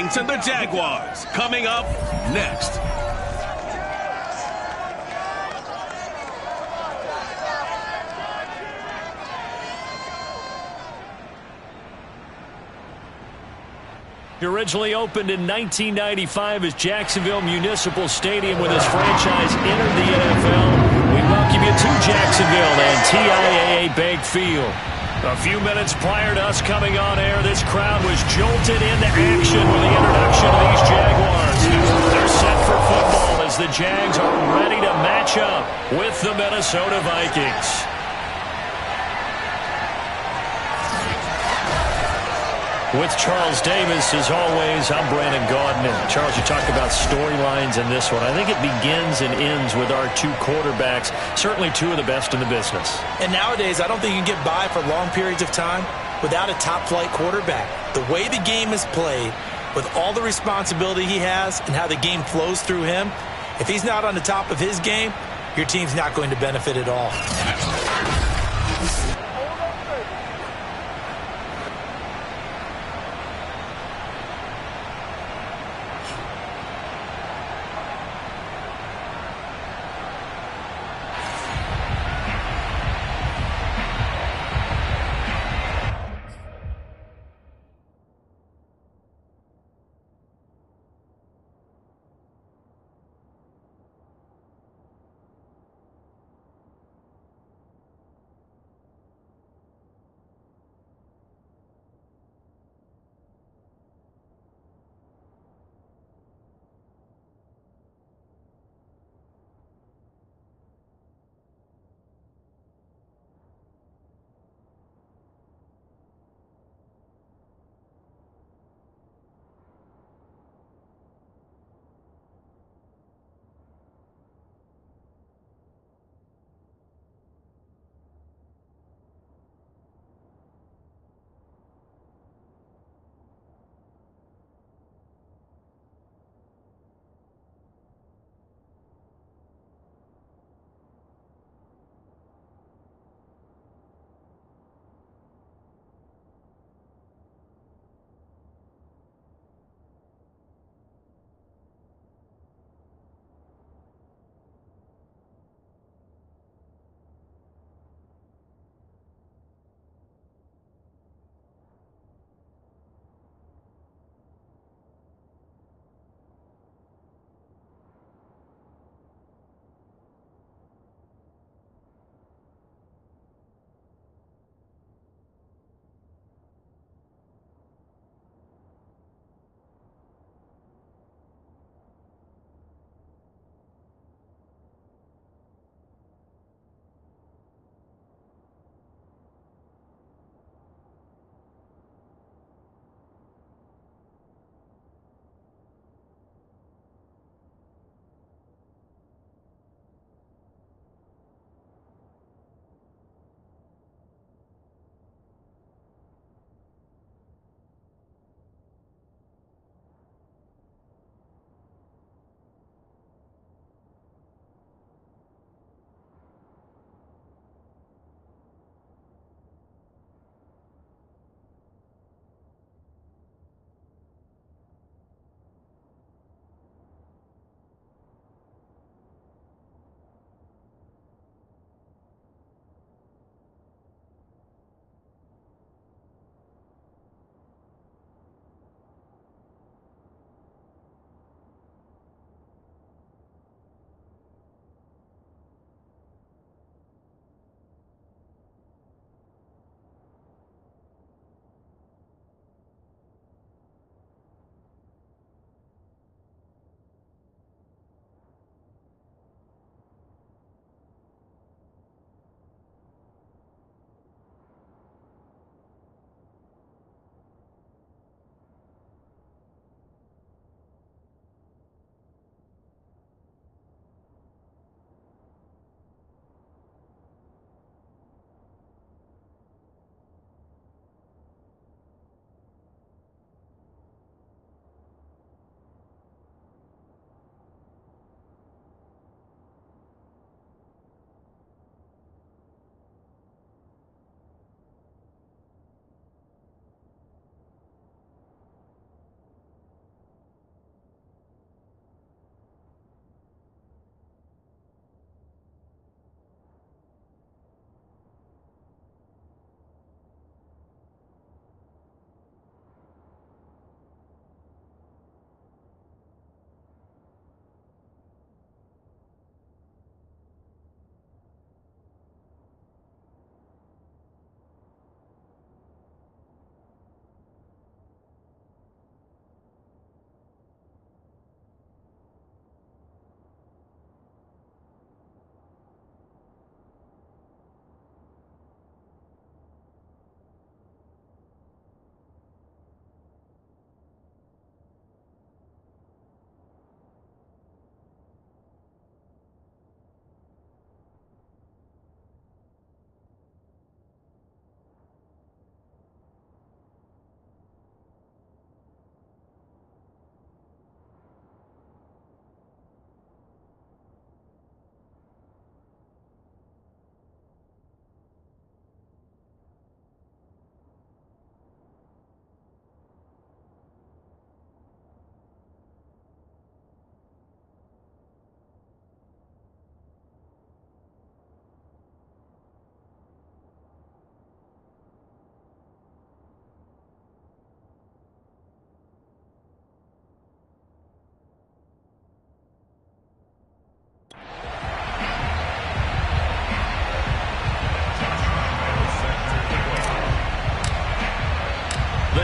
Vikings and the Jaguars coming up next. Originally opened in 1995 as Jacksonville Municipal Stadium when this franchise entered the NFL. We welcome you to Jacksonville and TIAA Bank Field. A few minutes prior to us coming on air, this crowd was jolted into action with the introduction of these Jaguars. They're set for football as the Jags are ready to match up with the Minnesota Vikings. With Charles Davis, as always, I'm Brandon Gaudin. And Charles, you talked about storylines in this one. I think it begins and ends with our two quarterbacks, certainly two of the best in the business. And nowadays, I don't think you can get by for long periods of time without a top-flight quarterback. The way the game is played, with all the responsibility he has and how the game flows through him, if he's not on the top of his game, your team's not going to benefit at all.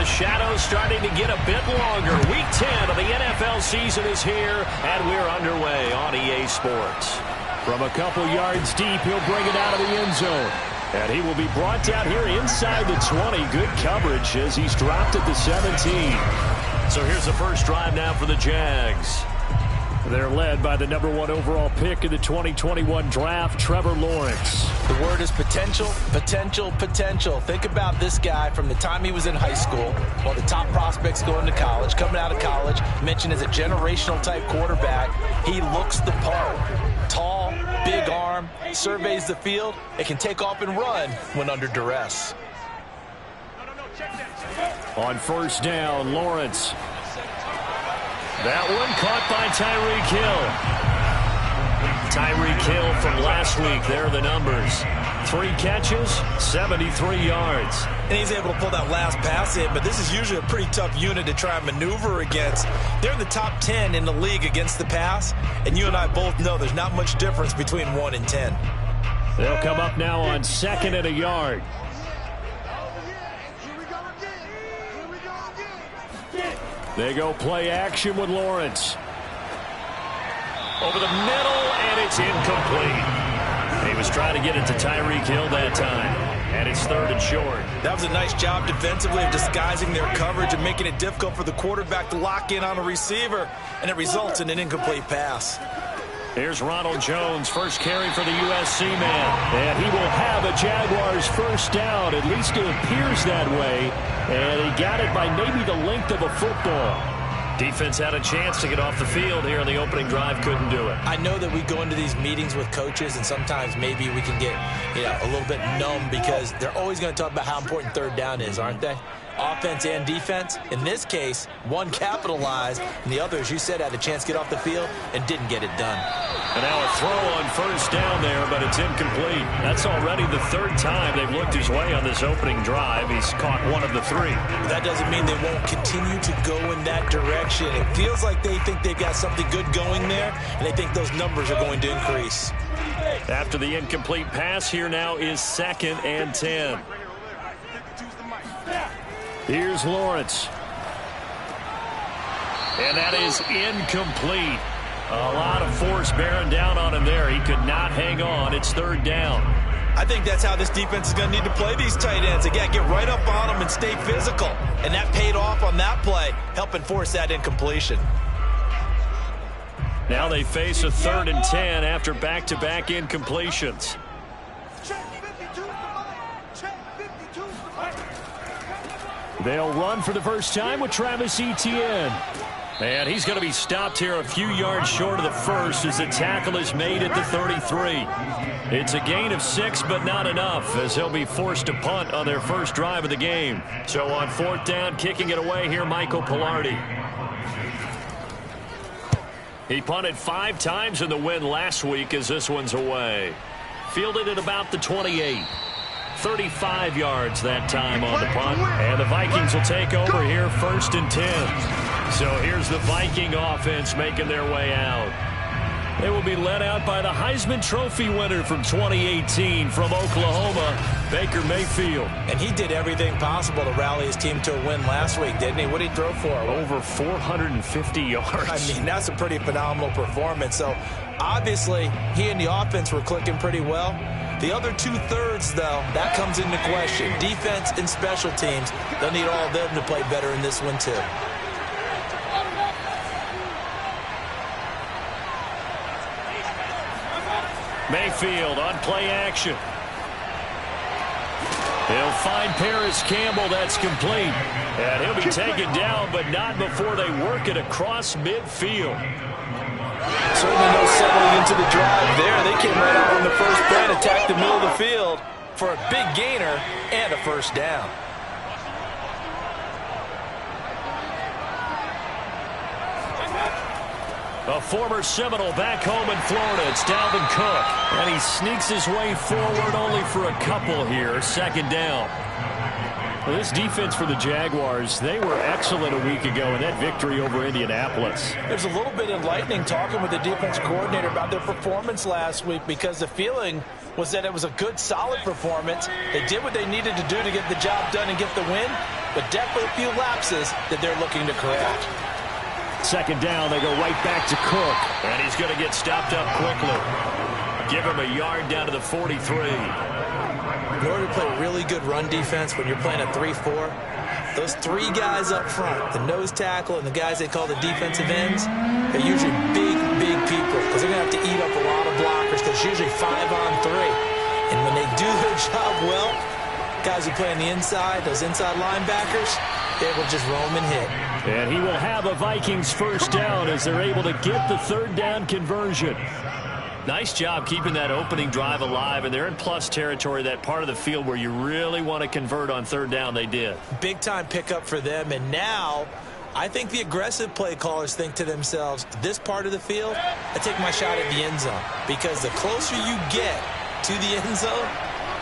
shadows starting to get a bit longer. Week 10 of the NFL season is here, and we're underway on EA Sports. From a couple yards deep, he'll bring it out of the end zone. And he will be brought down here inside the 20. Good coverage as he's dropped at the 17. So here's the first drive now for the Jags. They're led by the #1 overall pick in the 2021 draft, Trevor Lawrence. The word is potential, potential, potential. Think about this guy from the time he was in high school, one of the top prospects going to college, coming out of college, mentioned as a generational type quarterback. He looks the part. Tall, big arm, surveys the field. It can take off and run when under duress. On first down, Lawrence. That one caught by Tyreek Hill. Tyreek Hill from last week. There are the numbers. 3 catches, 73 yards. And he's able to pull that last pass in, but this is usually a pretty tough unit to try and maneuver against. They're in the top 10 in the league against the pass, and you and I both know there's not much difference between 1 and 10. They'll come up now on 2nd and a yard. They go play action with Lawrence. Over the middle, and it's incomplete. He was trying to get it to Tyreek Hill that time, and it's 3rd and short. That was a nice job defensively of disguising their coverage and making it difficult for the quarterback to lock in on a receiver, and it results in an incomplete pass. Here's Ronald Jones, first carry for the USC man. And he will have a Jaguars first down. At least it appears that way. And he got it by maybe the length of a football. Defense had a chance to get off the field here on the opening drive. Couldn't do it. I know that we go into these meetings with coaches, and sometimes maybe we can get a little bit numb because they're always going to talk about how important 3rd down is, aren't they? Offense and defense. In this case, one capitalized, and the other, as you said, had a chance to get off the field and didn't get it done. And now a throw on first down there, but it's incomplete. That's already the 3rd time they've looked his way on this opening drive. He's caught 1 of the 3. That doesn't mean they won't continue to go in that direction. It feels like they think they've got something good going there, and they think those numbers are going to increase. After the incomplete pass, here now is 2nd and 10. Here's Lawrence. And that is incomplete. A lot of force bearing down on him there. He could not hang on. It's 3rd down. I think that's how this defense is going to need to play these tight ends. Again, get right up on them and stay physical. And that paid off on that play, helping force that incompletion. Now they face a 3rd and 10 after back-to-back incompletions. They'll run for the first time with Travis Etienne. And he's going to be stopped here a few yards short of the first as the tackle is made at the 33. It's a gain of 6, but not enough as he'll be forced to punt on their first drive of the game. So on 4th down, kicking it away here, Michael Pilardi. He punted 5 times in the win last week as this one's away. Fielded at about the 28. 35 yards that time on the punt. And the Vikings will take over here 1st and 10. So here's the Viking offense making their way out. They will be led out by the Heisman Trophy winner from 2018 from Oklahoma, Baker Mayfield. And he did everything possible to rally his team to a win last week, didn't he? What did he throw for? Over 450 yards. I mean, that's a pretty phenomenal performance. So obviously, he and the offense were clicking pretty well. The other 2/3, though, that comes into question. Defense and special teams, they'll need all of them to play better in this one, too. Mayfield on play action. He'll find Paris Campbell. That's complete. And he'll be taken down, but not before they work it across midfield. Certainly no settling into the drive there. They came right out on the first play and attacked the middle of the field for a big gainer and a first down. A former Seminole back home in Florida. It's Dalvin Cook. And he sneaks his way forward only for a couple here. 2nd down. Well, this defense for the Jaguars, they were excellent a week ago in that victory over Indianapolis. There's a little bit enlightening talking with the defense coordinator about their performance last week because the feeling was that it was a good, solid performance. They did what they needed to do to get the job done and get the win. but definitely a few lapses that they're looking to correct. Second down, they go right back to Cook. And he's going to get stopped up quickly. Give him a yard down to the 43. In order to play really good run defense when you're playing a 3-4, those three guys up front, the nose tackle and the guys they call the defensive ends, they're usually big people because they're going to have to eat up a lot of blockers because it's usually 5-on-3. And when they do their job well, guys who play on the inside, those inside linebackers, they will just roam and hit. And he will have a Vikings first down as they're able to get the third down conversion. Nice job keeping that opening drive alive, and they're in plus territory, that part of the field where you really want to convert on third down. They did. Big-time pickup for them, and now I think the aggressive play callers think to themselves, this part of the field, I take my shot at the end zone, because the closer you get to the end zone,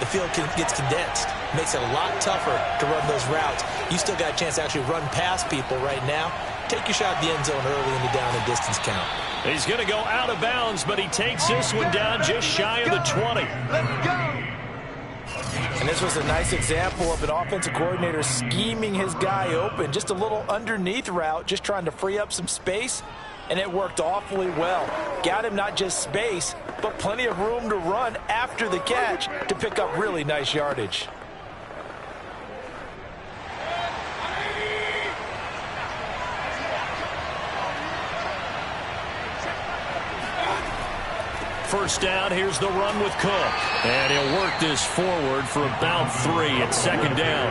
the field gets condensed. Makes it a lot tougher to run those routes. You still got a chance to actually run past people right now. Take your shot at the end zone early in the down and distance count. He's going to go out of bounds, but he takes this one down just shy of the 20. Let's go! And this was a nice example of an offensive coordinator scheming his guy open. Just a little underneath route, just trying to free up some space, and it worked awfully well. Got him not just space, but plenty of room to run after the catch to pick up really nice yardage. First down, here's the run with Cook. And he'll work this forward for about 3 at second down.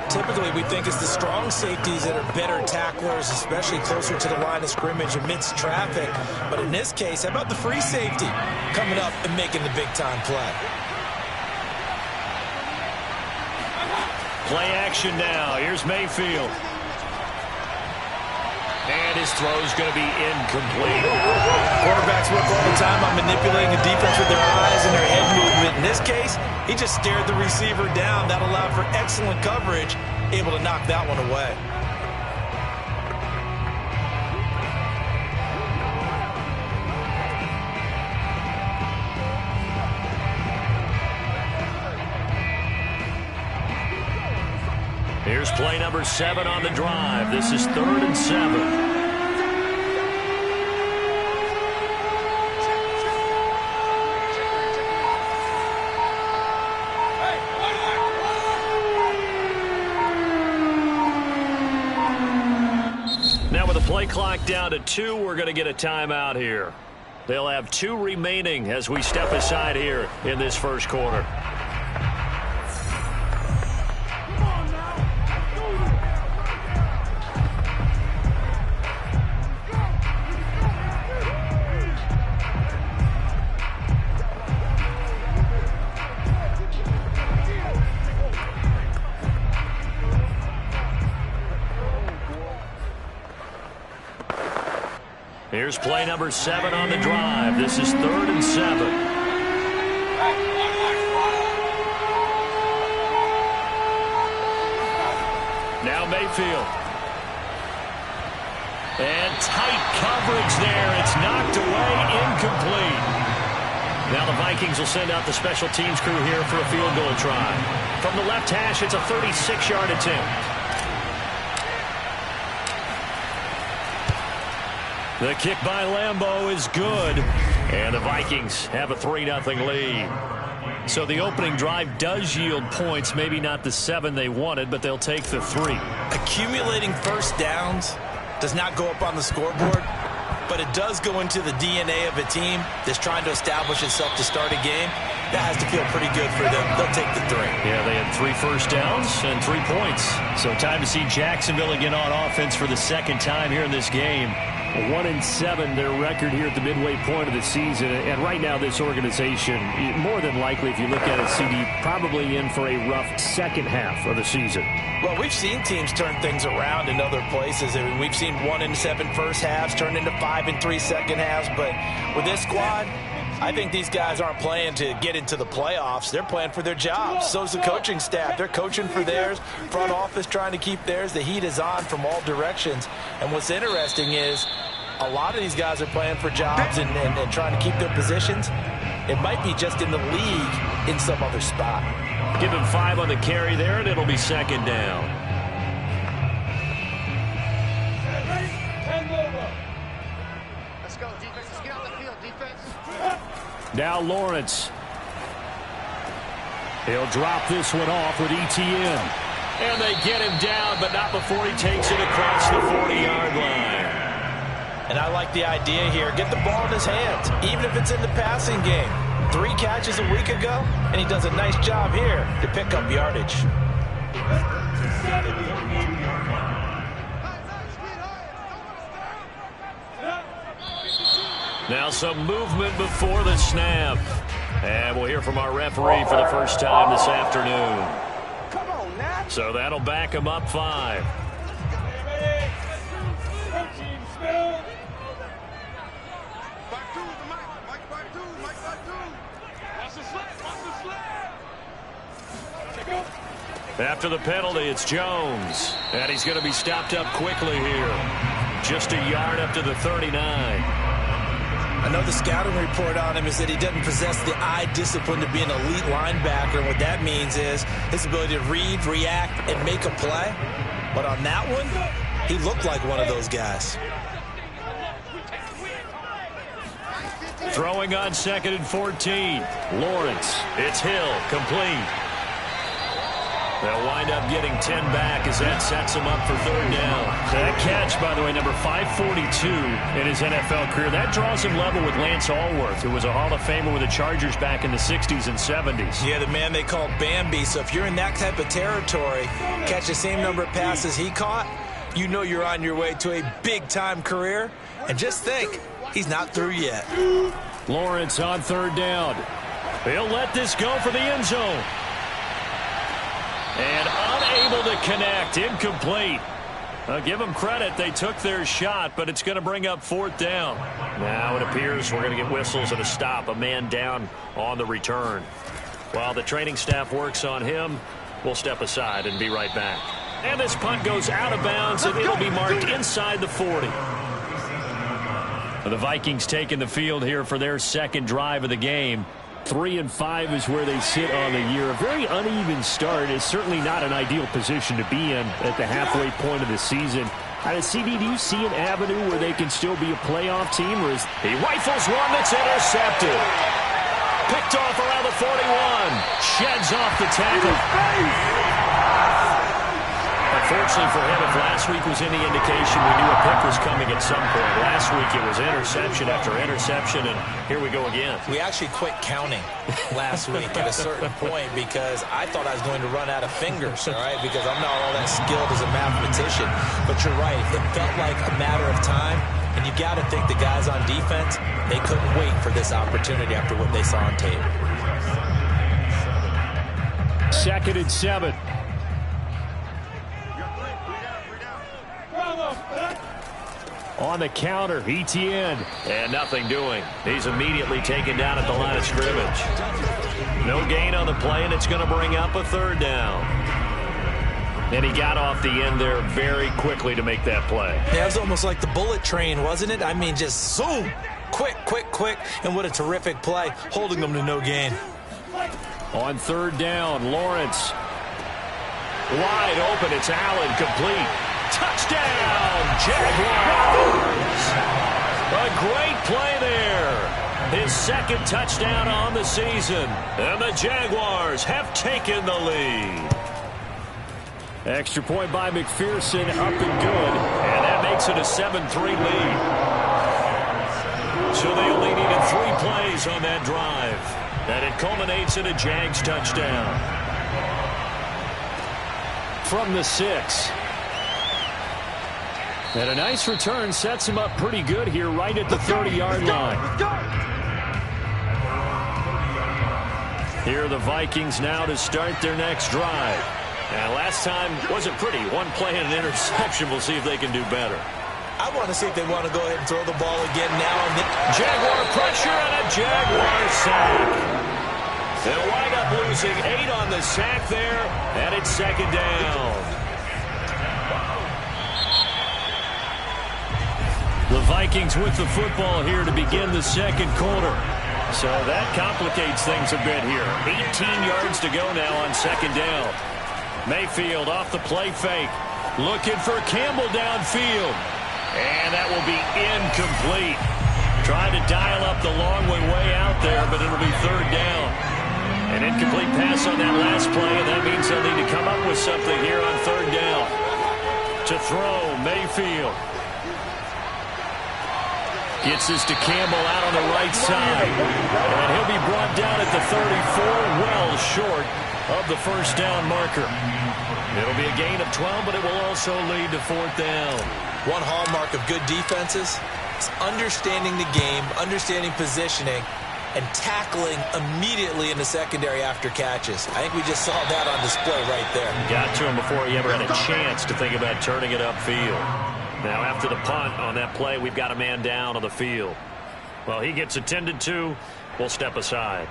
Typically, we think it's the strong safeties that are better tacklers, especially closer to the line of scrimmage amidst traffic. But in this case, how about the free safety coming up and making the big-time play? Play action now. Here's Mayfield. And his throw's going to be incomplete. Quarterbacks work all the time on manipulating the defense with their eyes and their head movement. In this case, he just stared the receiver down. That allowed for excellent coverage, able to knock that one away. Here's play number 7 on the drive. This is 3rd and 7. Now with the play clock down to 2, we're going to get a timeout here. They'll have 2 remaining as we step aside here in this first quarter. Here's play number 7 on the drive. This is 3rd and 7. Now Mayfield. And tight coverage there. It's knocked away, incomplete. Now the Vikings will send out the special teams crew here for a field goal try. From the left hash, it's a 36-yard attempt. The kick by Lambeau is good, and the Vikings have a 3-0 lead. So the opening drive does yield points, maybe not the 7 they wanted, but they'll take the 3. Accumulating first downs does not go up on the scoreboard, but it does go into the DNA of a team that's trying to establish itself to start a game. That has to feel pretty good for them. They'll take the 3. Yeah, they had 3 first downs and 3 points. So time to see Jacksonville again on offense for the second time here in this game. 1-7, their record here at the midway point of the season. And right now, this organization, more than likely, if you look at it, CD, probably in for a rough second half of the season. Well, we've seen teams turn things around in other places. I mean, we've seen 1-7 first halves turn into 5-3 second halves. But with this squad, I think these guys aren't playing to get into the playoffs. They're playing for their jobs. So's the coaching staff. They're coaching for theirs. Front office trying to keep theirs. The heat is on from all directions. And what's interesting is a lot of these guys are playing for jobs and trying to keep their positions. It might be just in the league in some other spot. Give him 5 on the carry there, and it'll be second down. Now Lawrence. He'll drop this one off with ETN. And they get him down, but not before he takes it across the 40-yard line. And I like the idea here. Get the ball in his hands, even if it's in the passing game. 3 catches a week ago, and he does a nice job here to pick up yardage. Now some movement before the snap. And we'll hear from our referee for the first time this afternoon. So that'll back him up 5. After the penalty, it's Jones. And he's going to be stopped up quickly here. Just a yard up to the 39. I know the scouting report on him is that he doesn't possess the eye discipline to be an elite linebacker. And what that means is his ability to read, react, and make a play. But on that one, he looked like one of those guys. Throwing on 2nd and 14. Lawrence. It's Hill. Complete. They'll wind up getting 10 back as that sets him up for 3rd down. That catch, by the way, number 542 in his NFL career. That draws him level with Lance Allworth, who was a Hall of Famer with the Chargers back in the 60s and 70s. Yeah, the man they called Bambi. So if you're in that type of territory, catch the same number of passes he caught, you know you're on your way to a big-time career. And just think, he's not through yet. Lawrence on 3rd down. He'll let this go for the end zone. And unable to connect. Incomplete. Give them credit. They took their shot, but it's going to bring up 4th down. Now it appears we're going to get whistles and a stop. A man down on the return. While the training staff works on him, we'll step aside and be right back. And this punt goes out of bounds, and it'll be marked inside the 40. The Vikings taking the field here for their 2nd drive of the game. 3-5 is where they sit on the year. A very uneven start. Is certainly not an ideal position to be in at the halfway point of the season. CD, do you see an avenue where they can still be a playoff team? Or is he rifles one that's intercepted? Picked off around the 41. Sheds off the tackle. Unfortunately for him, if last week was any indication, we knew a pick was coming at some point. Last week it was interception after interception, and here we go again. We actually quit counting last week at a certain point because I thought I was going to run out of fingers, all right, because I'm not all that skilled as a mathematician. But you're right. It felt like a matter of time, and you got to think the guys on defense, they couldn't wait for this opportunity after what they saw on tape. 2nd and 7. On the counter, ETN. And nothing doing. He's immediately taken down at the line of scrimmage. No gain on the play, and it's going to bring up a 3rd down. And he got off the end there very quickly to make that play. Yeah, it was almost like the bullet train, wasn't it? I mean, just zoom. Quick, quick, quick. And what a terrific play, holding them to no gain. On 3rd down, Lawrence. Wide open, it's Allen, complete. Touchdown, Jaguars! A great play there. His 2nd touchdown on the season. And the Jaguars have taken the lead. Extra point by McPherson, up and good. And that makes it a 7-3 lead. So they only needed 3 plays on that drive. And it culminates in a Jags touchdown. From the 6. And a nice return sets him up pretty good here right at the 30-yard line. Here are the Vikings now to start their next drive. And last time wasn't pretty. 1 play and an interception. We'll see if they can do better. I want to see if they want to go ahead and throw the ball again now. Jaguar pressure and a Jaguar sack. They'll wind up losing 8 on the sack there, and it's 2nd down. The Vikings with the football here to begin the 2nd quarter. So that complicates things a bit here. 18 yards to go now on 2nd down. Mayfield off the play fake. Looking for Campbell downfield. And that will be incomplete. Trying to dial up the long way out there, but it'll be third down. An incomplete pass on that last play, and that means they'll need to come up with something here on third down. To throw, Mayfield. Gets this to Campbell out on the right side. And he'll be brought down at the 34, well short of the first down marker. It'll be a gain of 12, but it will also lead to fourth down. One hallmark of good defenses is understanding the game, understanding positioning, and tackling immediately in the secondary after catches. I think we just saw that on display right there. Got to him before he ever had a chance to think about turning it upfield. Now after the punt on that play, we've got a man down on the field. Well, he gets attended to. We'll step aside.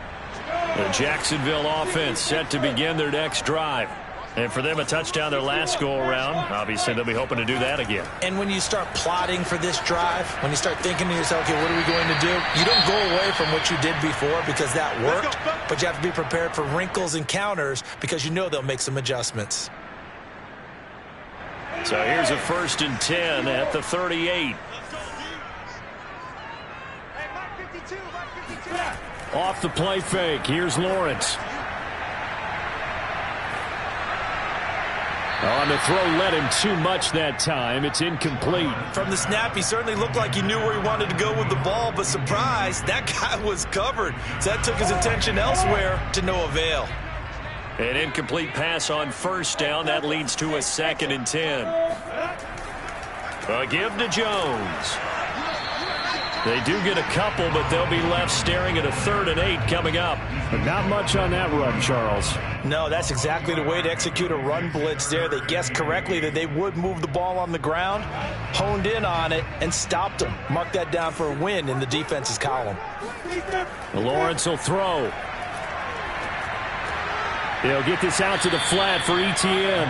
The Jacksonville offense set to begin their next drive. And for them, a touchdown their last go-around. Obviously, they'll be hoping to do that again. And when you start plotting for this drive, when you start thinking to yourself, okay, what are we going to do? You don't go away from what you did before because that worked, but you have to be prepared for wrinkles and counters because you know they'll make some adjustments. So here's a 1st and 10 at the 38. Off the play fake. Here's Lawrence. On the throw, led him too much that time. It's incomplete. From the snap, he certainly looked like he knew where he wanted to go with the ball, but surprise, that guy was covered. So that took his attention elsewhere to no avail. An incomplete pass on first down. That leads to a 2nd and 10. A give to Jones. They do get a couple, but they'll be left staring at a 3rd and 8 coming up. But not much on that run, Charles. No, that's exactly the way to execute a run blitz there. They guessed correctly that they would move the ball on the ground, honed in on it, and stopped them. Mark that down for a win in the defense's column. Lawrence will throw. They'll get this out to the flat for Etienne.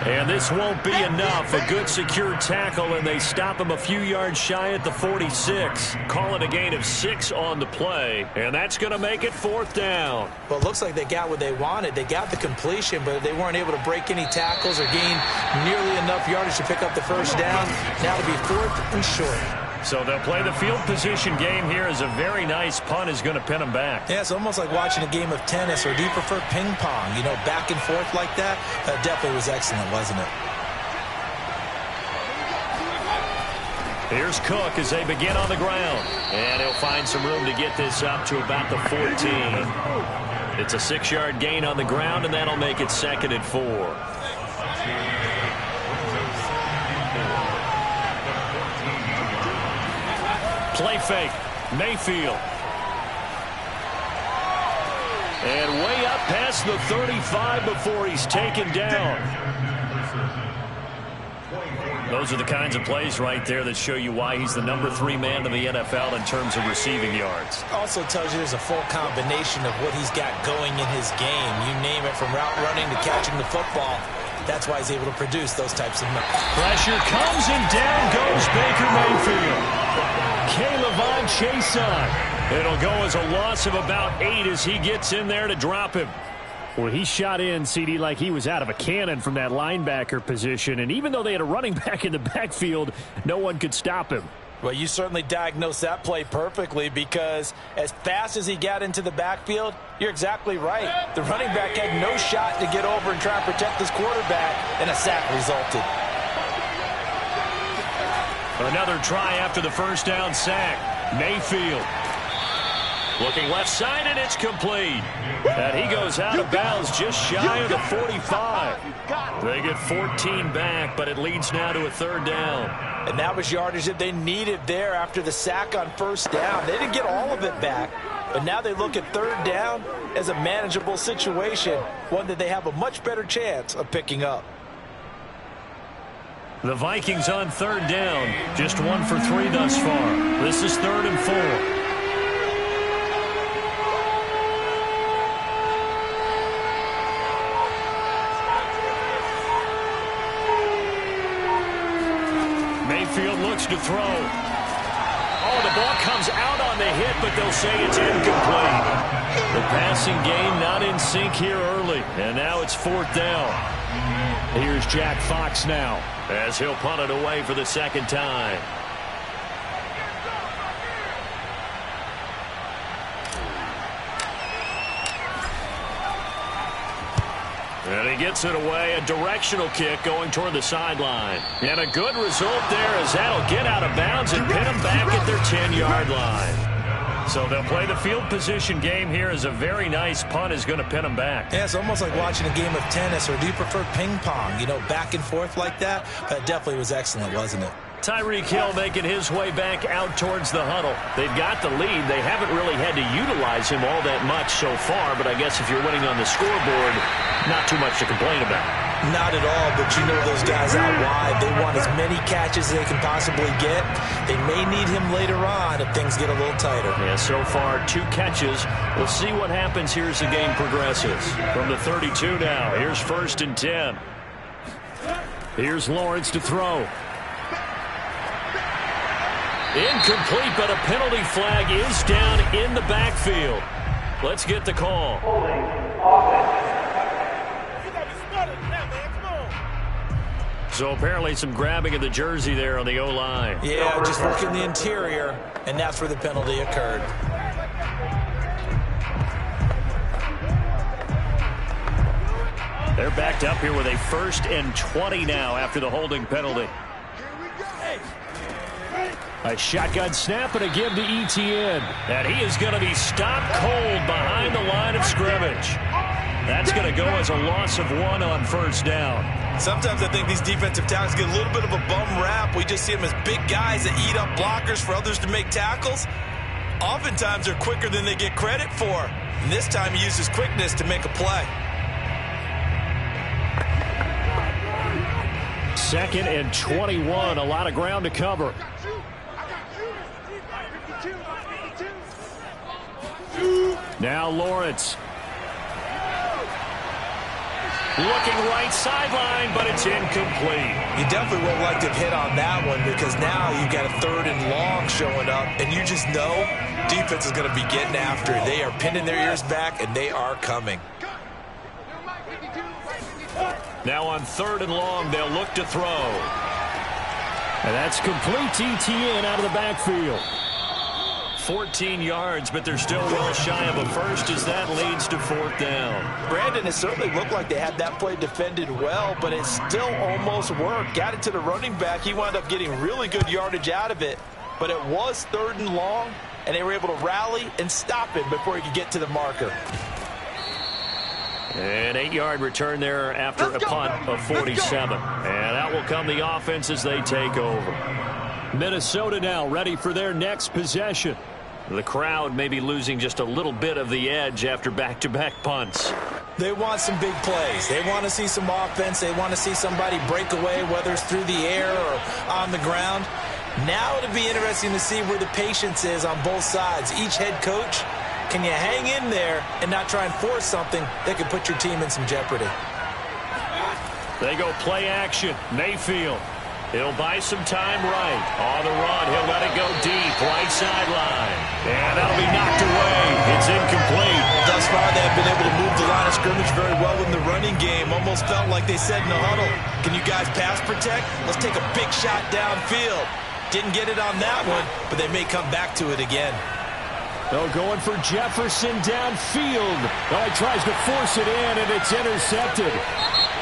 And this won't be enough. A good secure tackle, and they stop him a few yards shy at the 46. Call it a gain of 6 on the play. And that's going to make it fourth down. Well, it looks like they got what they wanted. They got the completion, but they weren't able to break any tackles or gain nearly enough yardage to pick up the first down. Now to be 4th and short. So they'll play the field position game here as a very nice punt is going to pin them back. Yeah, it's almost like watching a game of tennis, or do you prefer ping pong? You know, back and forth like that? That definitely was excellent, wasn't it? Here's Cook as they begin on the ground. And he'll find some room to get this up to about the 14. It's a 6-yard gain on the ground, and that'll make it 2nd and 4. Play fake. Mayfield. And way up past the 35 before he's taken down. Those are the kinds of plays right there that show you why he's the number 3 man in the NFL in terms of receiving yards. Also tells you there's a full combination of what he's got going in his game. You name it, from route running to catching the football. That's why he's able to produce those types of numbers. Pressure comes, and down goes Baker Mayfield. K'Lavon Chason. It'll go as a loss of about 8 as he gets in there to drop him. Well, he shot in, CD, like he was out of a cannon from that linebacker position. And even though they had a running back in the backfield, no one could stop him. Well, you certainly diagnosed that play perfectly, because as fast as he got into the backfield, you're exactly right. The running back had no shot to get over and try and protect this quarterback, and a sack resulted. Another try after the first down sack. Mayfield. Looking left side, and it's complete. And he goes out of bounds just shy of the 45. They get 14 back, but it leads now to a 3rd down. And that was yardage that they needed there after the sack on first down. They didn't get all of it back, but now they look at 3rd down as a manageable situation, one that they have a much better chance of picking up. The Vikings on 3rd down, just 1 for 3 thus far. This is 3rd and 4. Mayfield looks to throw. Oh, the ball comes out on the hit, but they'll say it's incomplete. The passing game not in sync here early, and now it's 4th down. Here's Jack Fox now, as he'll punt it away for the 2nd time. gets it away. A directional kick going toward the sideline. And a good result there as that'll get out of bounds and pin them back at their 10-yard line. So they'll play the field position game here as a very nice punt is going to pin them back. Yeah, it's almost like watching a game of tennis, or do you prefer ping pong? You know, back and forth like that? That definitely was excellent, wasn't it? Tyreek Hill making his way back out towards the huddle. They've got the lead. They haven't really had to utilize him all that much so far, but I guess if you're winning on the scoreboard, not too much to complain about. Not at all, but you know those guys out wide. They want as many catches as they can possibly get. They may need him later on if things get a little tighter. Yeah, so far, 2 catches. We'll see what happens here as the game progresses. From the 32 now, here's 1st and 10. Here's Lawrence to throw. Incomplete, but a penalty flag is down in the backfield. Let's get the call. So apparently some grabbing of the jersey there on the O-line. Yeah, just working the interior, and that's where the penalty occurred. They're backed up here with a 1st and 20 now after the holding penalty. A shotgun snap and a give to ETN. And he is going to be stopped cold behind the line of scrimmage. That's going to go as a loss of 1 on 1st down. Sometimes I think these defensive tackles get a little bit of a bum rap. We just see them as big guys that eat up blockers for others to make tackles. Oftentimes they're quicker than they get credit for. And this time he uses quickness to make a play. 2nd and 21. A lot of ground to cover. Now Lawrence. Looking right sideline, but it's incomplete. You definitely won't like to have hit on that one because now you've got a 3rd and long showing up, and you just know defense is going to be getting after it. They are pinning their ears back, and they are coming. Now on 3rd and long, they'll look to throw. And that's complete to ETN out of the backfield. 14 yards, but they're still well shy of a first as that leads to 4th down. Brandon, it certainly looked like they had that play defended well, but it still almost worked. Got it to the running back. He wound up getting really good yardage out of it, but it was 3rd and long, and they were able to rally and stop him before he could get to the marker. An 8-yard return there after a punt of 47. And out will come the offense as they take over. Minnesota now ready for their next possession. The crowd may be losing just a little bit of the edge after back-to-back punts. They want some big plays. They want to see some offense. They want to see somebody break away, whether it's through the air or on the ground. Now it'll be interesting to see where the patience is on both sides. Each head coach, can you hang in there and not try and force something that could put your team in some jeopardy? They go play action. Mayfield. He'll buy some time right. On the run, he'll let it go deep, right sideline. And that'll be knocked away. It's incomplete. Thus far, they've been able to move the line of scrimmage very well in the running game. Almost felt like they said in the huddle, can you guys pass protect? Let's take a big shot downfield. Didn't get it on that one, but they may come back to it again. They're going for Jefferson downfield. Oh, he tries to force it in, and it's intercepted.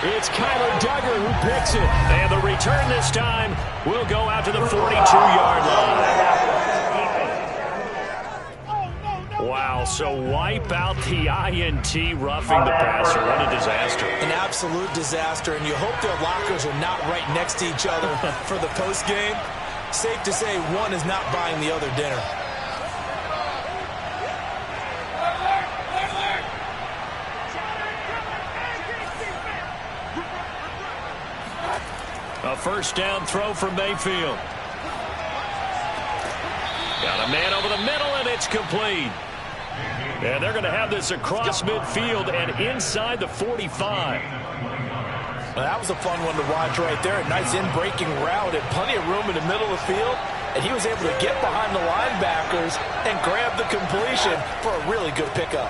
It's Kyler Duggar who picks it. And the return this time will go out to the 42-yard line. Wow, so wipe out the INT roughing the passer. What a disaster. An absolute disaster, and you hope their lockers are not right next to each other for the postgame. Safe to say one is not buying the other dinner. A first down throw from Mayfield. Got a man over the middle, and it's complete. And they're going to have this across midfield and inside the 45. Well, that was a fun one to watch right there. A nice in-breaking route and plenty of room in the middle of the field. And he was able to get behind the linebackers and grab the completion for a really good pickup.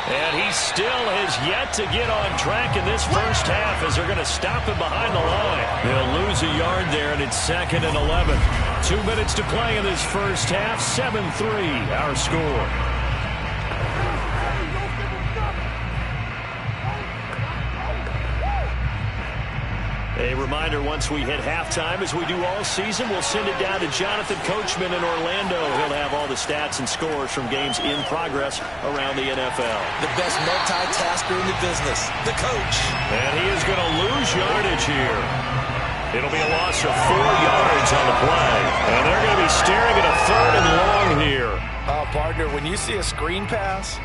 And he still has yet to get on track in this first half as they're going to stop him behind the line. They'll lose a yard there, and it's 2nd and 11. 2 minutes to play in this first half. 7-3 our score. A reminder, once we hit halftime, as we do all season, we'll send it down to Jonathan Coachman in Orlando. He'll have all the stats and scores from games in progress around the NFL. The best multitasker in the business, the coach. And he is going to lose yardage here. It'll be a loss of 4 yards on the play. And they're going to be staring at a 3rd and long here. Oh, partner, when you see a screen pass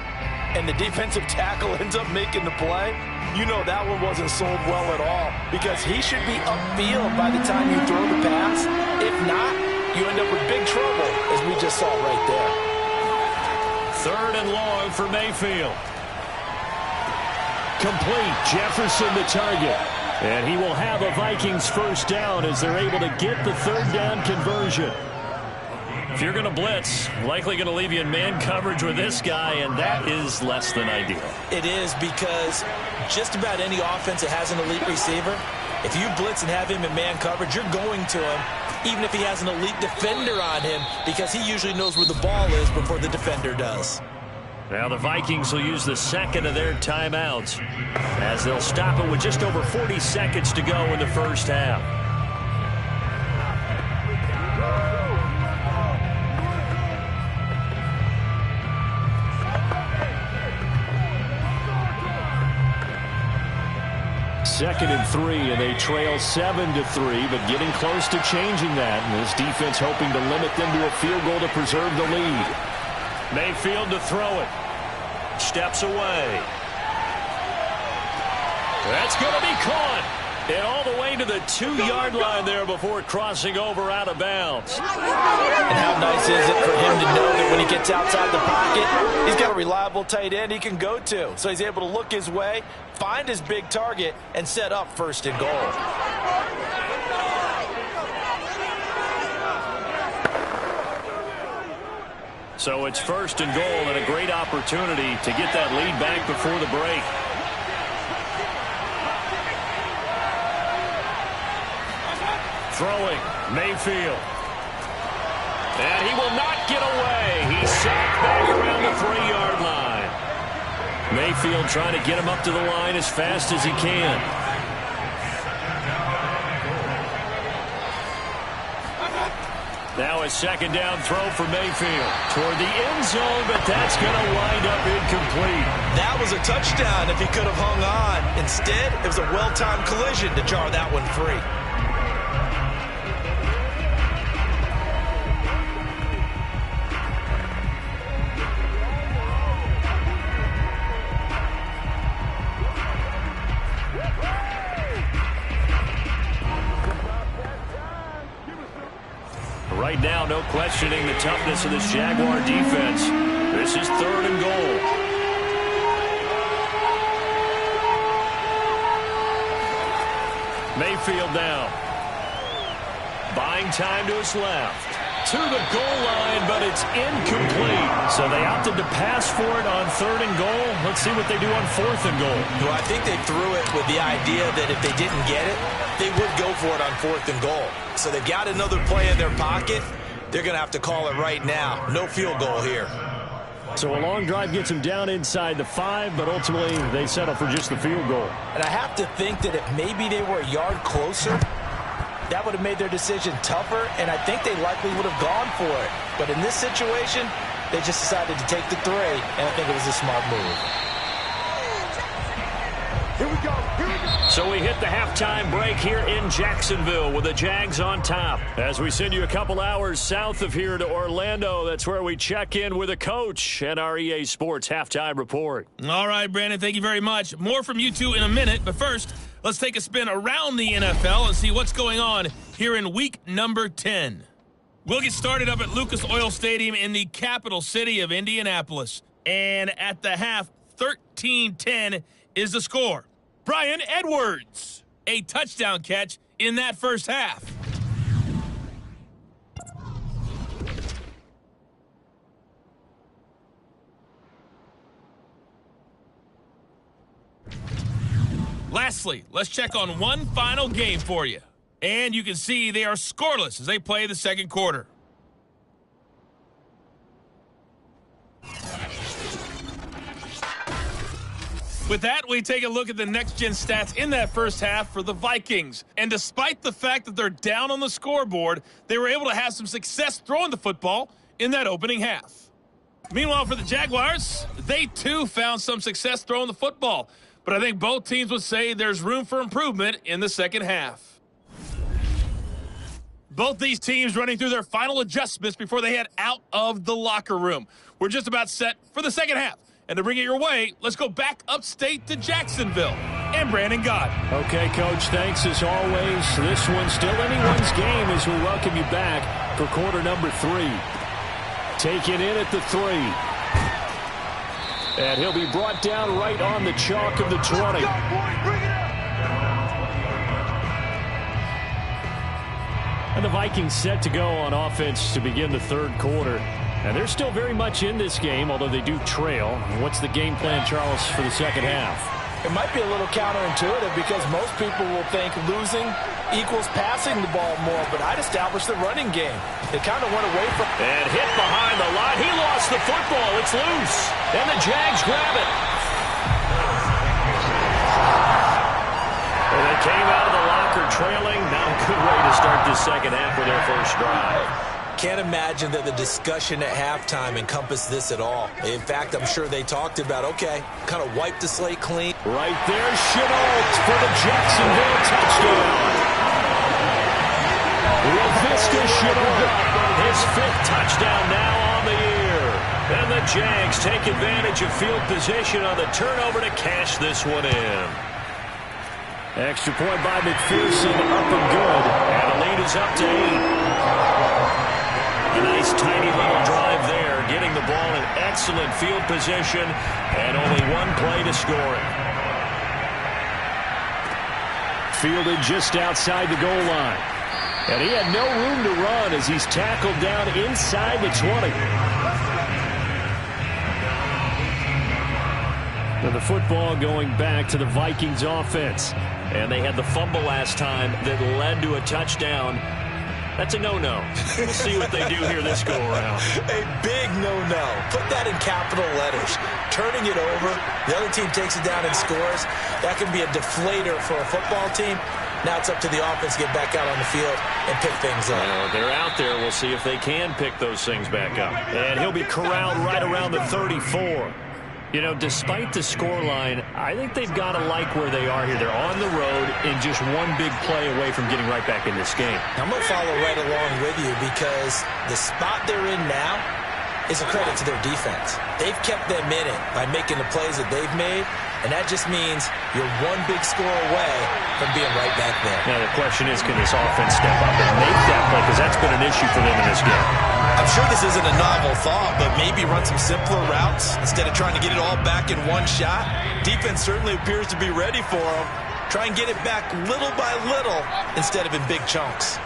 and the defensive tackle ends up making the play, you know that one wasn't sold well at all, because he should be upfield by the time you throw the pass. If not, you end up with big trouble, as we just saw right there. 3rd and long for Mayfield. Complete. Jefferson the target. And he will have a Vikings first down as they're able to get the 3rd down conversion. If you're going to blitz, likely going to leave you in man coverage with this guy, and that is less than ideal. It is, because just about any offense that has an elite receiver, if you blitz and have him in man coverage, you're going to him, even if he has an elite defender on him, because he usually knows where the ball is before the defender does. Now the Vikings will use the 2nd of their timeouts as they'll stop it with just over 40 seconds to go in the first half. Second and 3, and they trail 7-3, but getting close to changing that. And this defense hoping to limit them to a field goal to preserve the lead. Mayfield to throw it. Steps away. That's going to be caught. And all the way to the 2-yard line there before crossing over out of bounds. And how nice is it for him to know that when he gets outside the pocket, he's got a reliable tight end he can go to. So he's able to look his way, find his big target, and set up 1st and goal. So it's 1st and goal, and a great opportunity to get that lead back before the break. Throwing, Mayfield. And he will not get away. He's sacked back around the 3-yard line. Mayfield trying to get him up to the line as fast as he can. Now a 2nd down throw for Mayfield toward the end zone, but that's going to wind up incomplete. That was a touchdown if he could have hung on. Instead, it was a well-timed collision to jar that one free. Right now, no questioning the toughness of this Jaguar defense. This is 3rd and goal. Mayfield now. Buying time to his left. To the goal line, but it's incomplete. So they opted to pass for it on 3rd and goal. Let's see what they do on 4th and goal. Well, I think they threw it with the idea that if they didn't get it, they would go for it on 4th and goal. So they've got another play in their pocket. They're going to have to call it right now. No field goal here. So a long drive gets them down inside the 5, but ultimately they settle for just the field goal. And I have to think that if maybe they were a yard closer, that would have made their decision tougher, and I think they likely would have gone for it. But in this situation, they just decided to take the 3, and I think it was a smart move. Here we go. So we hit the halftime break here in Jacksonville with the Jags on top. As we send you a couple hours south of here to Orlando, that's where we check in with a coach and our EA Sports halftime report. All right, Brandon, thank you very much. More from you two in a minute, but first, let's take a spin around the NFL and see what's going on here in week number 10. We'll get started up at Lucas Oil Stadium in the capital city of Indianapolis. And at the half, 13-10 is the score. Bryan Edwards, a touchdown catch in that first half. Lastly, let's check on one final game for you. And you can see they are scoreless as they play the second quarter. With that, we take a look at the next-gen stats in that first half for the Vikings. And despite the fact that they're down on the scoreboard, they were able to have some success throwing the football in that opening half. Meanwhile, for the Jaguars, they too found some success throwing the football. But I think both teams would say there's room for improvement in the second half. Both these teams running through their final adjustments before they head out of the locker room. We're just about set for the second half. And to bring it your way, let's go back upstate to Jacksonville. And Brandon Gott. Okay, Coach, thanks as always. This one's still anyone's game as we welcome you back for quarter number 3. Taken in at the 3. And he'll be brought down right on the chalk of the 20. And the Vikings set to go on offense to begin the third quarter. And they're still very much in this game, although they do trail. What's the game plan, Charles, for the second half? It might be a little counterintuitive because most people will think losing equals passing the ball more, but I'd establish the running game. They kind of went away from... And hit behind the line. He lost the football. It's loose. And the Jags grab it. And they came out of the locker trailing. Not a good way to start this second half with their first drive. Can't imagine that the discussion at halftime encompassed this at all. In fact, I'm sure they talked about, okay, kind of wipe the slate clean. Right there, Shenault for the Jacksonville touchdown. Laviska Shenault, his 5th touchdown now on the year. And the Jags take advantage of field position on the turnover to cash this one in. Extra point by McPherson, up and good. And the lead is up to 8. A nice tiny little drive there, getting the ball in excellent field position, and only one play to score it. Fielded just outside the goal line. And he had no room to run as he's tackled down inside the 20. And the football going back to the Vikings offense. And they had the fumble last time that led to a touchdown. That's a no-no. We'll see what they do here this go-around. A big no-no. Put that in capital letters. Turning it over, the other team takes it down and scores. That can be a deflator for a football team. Now it's up to the offense to get back out on the field and pick things up. Well, they're out there. We'll see if they can pick those things back up. And he'll be corralled right around the 34. You know, despite the scoreline, I think they've got to like where they are here. They're on the road and just one big play away from getting right back in this game. I'm going to follow right along with you because the spot they're in now is a credit to their defense. They've kept them in it by making the plays that they've made, and that just means you're one big score away from being right back there. Now, the question is, can this offense step up and make that play? Because that's been an issue for them in this game. I'm sure this isn't a novel thought, but maybe run some simpler routes instead of trying to get it all back in one shot. Defense certainly appears to be ready for them. Try and get it back little by little instead of in big chunks.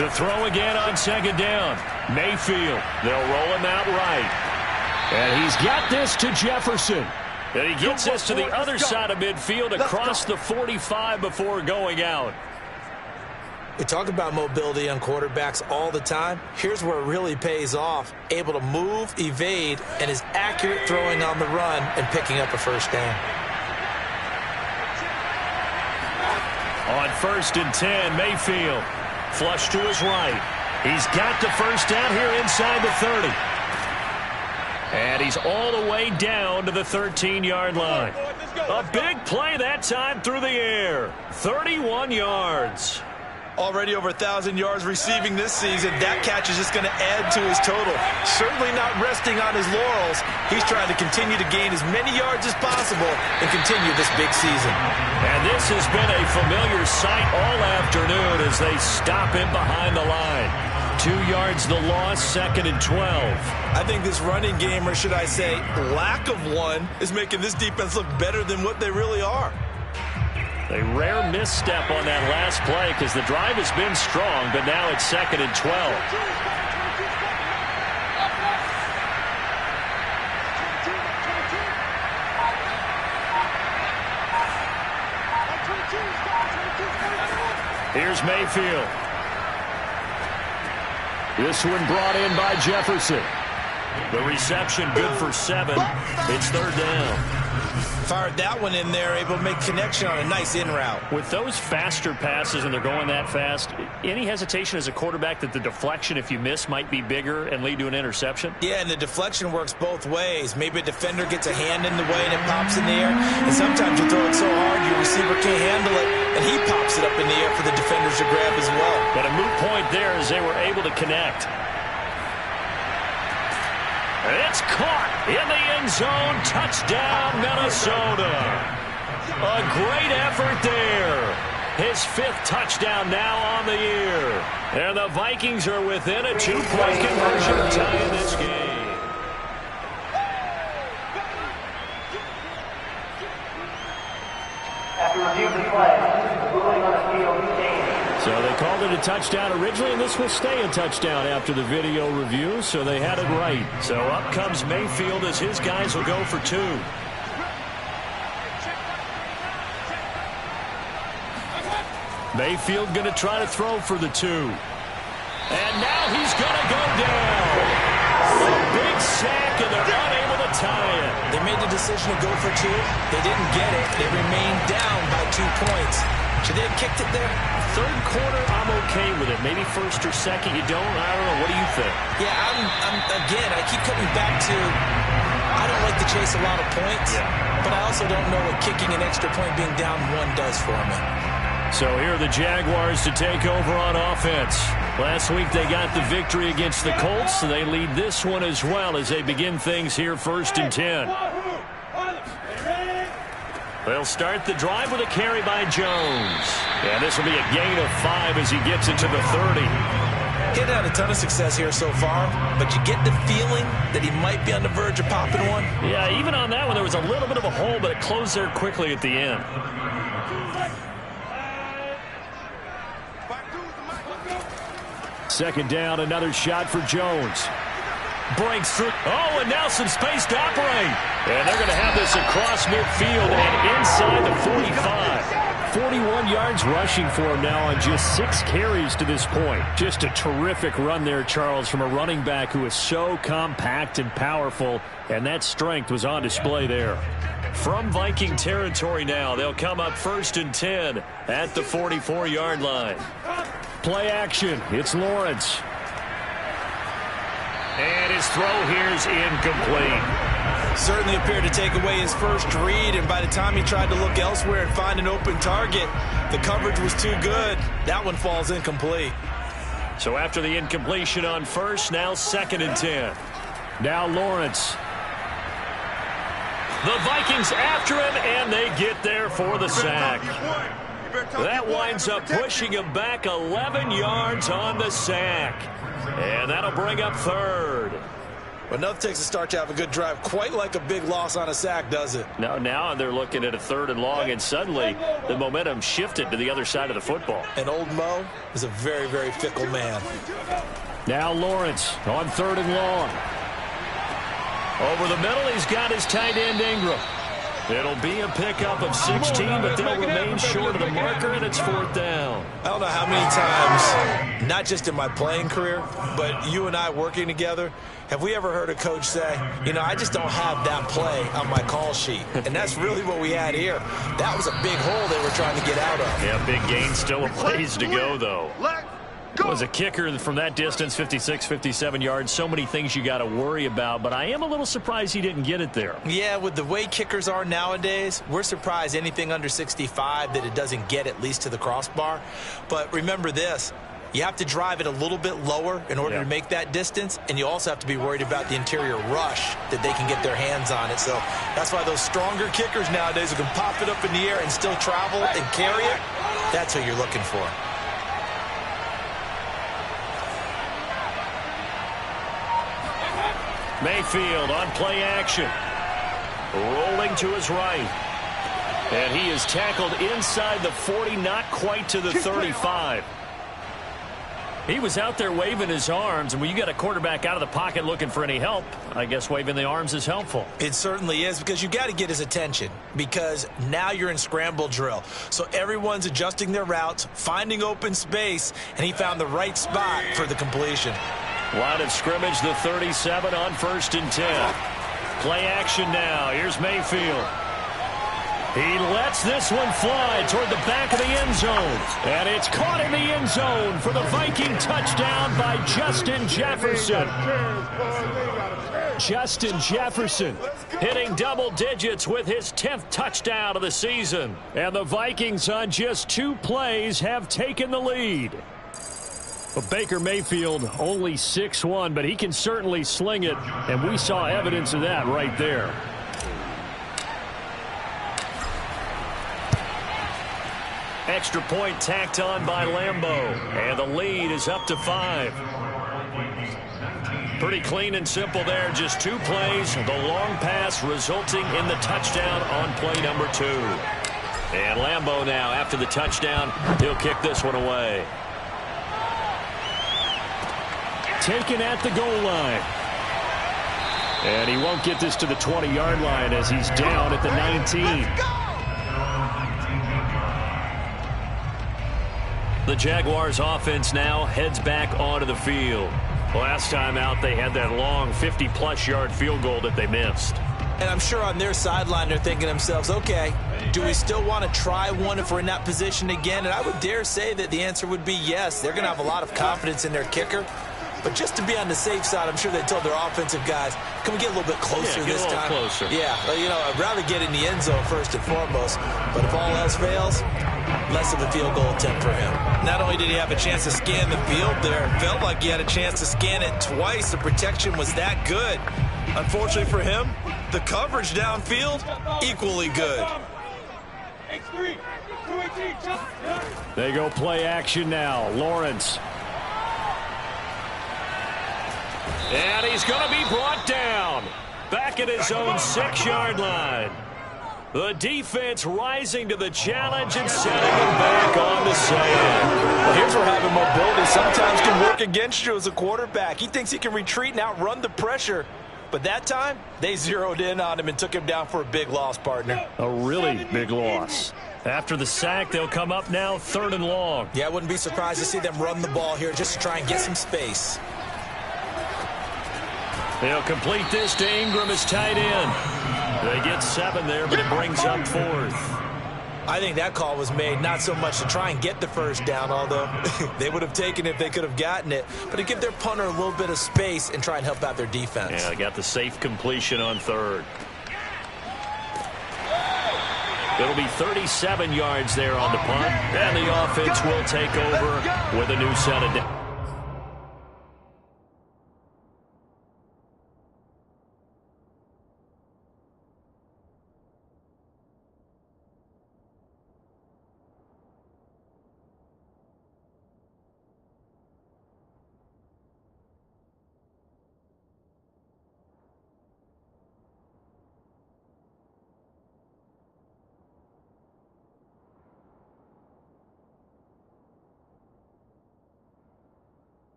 To throw again on second down. Mayfield. They'll roll him out right. And he's got this to Jefferson. And he gets this to the other side of midfield across the 45 before going out. We talk about mobility on quarterbacks all the time. Here's where it really pays off. Able to move, evade, and is accurate throwing on the run and picking up a first down. On 1st and 10, Mayfield. Flush to his right. He's got the first down here inside the 30. And he's all the way down to the 13-yard line. A big play that time through the air. 31 yards. Already over 1,000 yards receiving this season. That catch is just going to add to his total. Certainly not resting on his laurels. He's trying to continue to gain as many yards as possible and continue this big season. And this has been a familiar sight all afternoon as they stop him behind the line. 2 yards the loss, 2nd and 12. I think this running game, or should I say lack of one, is making this defense look better than what they really are. A rare misstep on that last play because the drive has been strong, but now it's 2nd and 12. Here's Mayfield. This one brought in by Jefferson. The reception good for 7. It's third down. Fired that one in there, able to make connection on a nice in route. With those faster passes and they're going that fast, any hesitation as a quarterback that the deflection, if you miss, might be bigger and lead to an interception? Yeah, and the deflection works both ways. Maybe a defender gets a hand in the way and it pops in the air. And sometimes you throw it so hard your receiver can't handle it, and he pops it up in the air for the defenders to grab as well. But a moot point there as they were able to connect. It's caught in the end zone. Touchdown, Minnesota. A great effort there. His 5th touchdown now on the year. And the Vikings are within a 2-point conversion to tie in this game. After reviewing the play, ruling on the field standing. So they called it a touchdown originally, and this will stay a touchdown after the video review, so they had it right. So up comes Mayfield as his guys will go for 2. Mayfield going to try to throw for the 2. And now he's going to go down. A big sack, and they're unable to tie it. They made the decision to go for 2. They didn't get it. They remained down by 2 points. Should they have kicked it there? Third quarter, I'm okay with it. Maybe first or second, you don't. I don't know. What do you think? Yeah, again, I keep coming back to I don't like to chase a lot of points, but I also don't know what kicking an extra point being down 1 does for me. So here are the Jaguars to take over on offense. Last week they got the victory against the Colts, so they lead this one as well as they begin things here 1st and 10. They'll start the drive with a carry by Jones. And this will be a gain of 5 as he gets into the 30. He's had a ton of success here so far, but you get the feeling that he might be on the verge of popping one. Yeah, even on that one, there was a little bit of a hole, but it closed there quickly at the end. Second down, another shot for Jones. Breaks through. Oh, and now some space to operate. And they're going to have this across midfield and inside the 45. 41 yards rushing for him now on just 6 carries to this point. Just a terrific run there, Charles, from a running back who is so compact and powerful, and that strength was on display there. From Viking territory now, they'll come up 1st and 10 at the 44-yard line. Play action. It's Lawrence. And his throw here is incomplete. Certainly appeared to take away his first read, and by the time he tried to look elsewhere and find an open target, the coverage was too good. That one falls incomplete. So after the incompletion on 1st, now 2nd and 10. Now Lawrence. The Vikings after him, and they get there for the sack. That winds up pushing him back 11 yards on the sack. And that'll bring up 3rd. But enough takes to start to have a good drive. Quite like a big loss on a sack, does it? Now they're looking at a 3rd and long, and suddenly the momentum shifted to the other side of the football. And old Mo is a very, very fickle man. Now Lawrence on 3rd and long. Over the middle, he's got his tight end Ingram. It'll be a pickup of 16, but they'll remain short of the marker, and it's 4th down. I don't know how many times, not just in my playing career, but you and I working together, have we ever heard a coach say, you know, I just don't have that play on my call sheet. And that's really what we had here. That was a big hole they were trying to get out of. Yeah, big gain, still a ways to go, though. Was a kicker from that distance, 56, 57 yards. So many things you got to worry about, but I am a little surprised he didn't get it there. Yeah, with the way kickers are nowadays, we're surprised anything under 65 that it doesn't get at least to the crossbar. But remember this, you have to drive it a little bit lower in order to make that distance, and you also have to be worried about the interior rush that they can get their hands on it. So that's why those stronger kickers nowadays who can pop it up in the air and still travel and carry it, that's what you're looking for. Mayfield on play action. Rolling to his right. And he is tackled inside the 40, not quite to the 35. He was out there waving his arms, and when you got a quarterback out of the pocket looking for any help, I guess waving the arms is helpful. It certainly is, because you got to get his attention, because now you're in scramble drill. So everyone's adjusting their routes, finding open space, and he found the right spot for the completion. Line of scrimmage, the 37 on 1st and 10. Play action now. Here's Mayfield. He lets this one fly toward the back of the end zone. And it's caught in the end zone for the Viking touchdown by Justin Jefferson. Justin Jefferson hitting double digits with his 10th touchdown of the season. And the Vikings on just 2 plays have taken the lead. But Baker Mayfield only 6'1", but he can certainly sling it. And we saw evidence of that right there. Extra point tacked on by Lambeau. And the lead is up to 5. Pretty clean and simple there. Just 2 plays. The long pass resulting in the touchdown on play number 2. And Lambeau now, after the touchdown, he'll kick this one away. Taken at the goal line. And he won't get this to the 20-yard line as he's down at the 19. The Jaguars offense now heads back onto the field. Last time out, they had that long 50-plus yard field goal that they missed. And I'm sure on their sideline they're thinking to themselves, okay, do we still want to try one if we're in that position again? And I would dare say that the answer would be yes. They're going to have a lot of confidence in their kicker. But just to be on the safe side, I'm sure they told their offensive guys, can we get a little bit closer this time? Closer. Yeah, you know, I'd rather get in the end zone first and foremost. But if all else fails, less of a field goal attempt for him. Not only did he have a chance to scan the field there, it felt like he had a chance to scan it twice. The protection was that good. Unfortunately for him, the coverage downfield, equally good. They go play action now. Lawrence. And he's going to be brought down. Back at his own 6-yard line. The defense rising to the challenge and setting him back on the side. Well, here's where having mobility sometimes can work against you as a quarterback. He thinks he can retreat and outrun the pressure. But that time, they zeroed in on him and took him down for a big loss, partner. A really big loss. After the sack, they'll come up now 3rd and long. Yeah, I wouldn't be surprised to see them run the ball here just to try and get some space. They'll complete this to Ingram as tight end. They get 7 there, but it brings up 4th. I think that call was made not so much to try and get the first down, although they would have taken it if they could have gotten it, but to give their punter a little bit of space and try and help out their defense. Yeah, they got the safe completion on 3rd. It'll be 37 yards there on the punt, and the offense will take over with a new set of downs.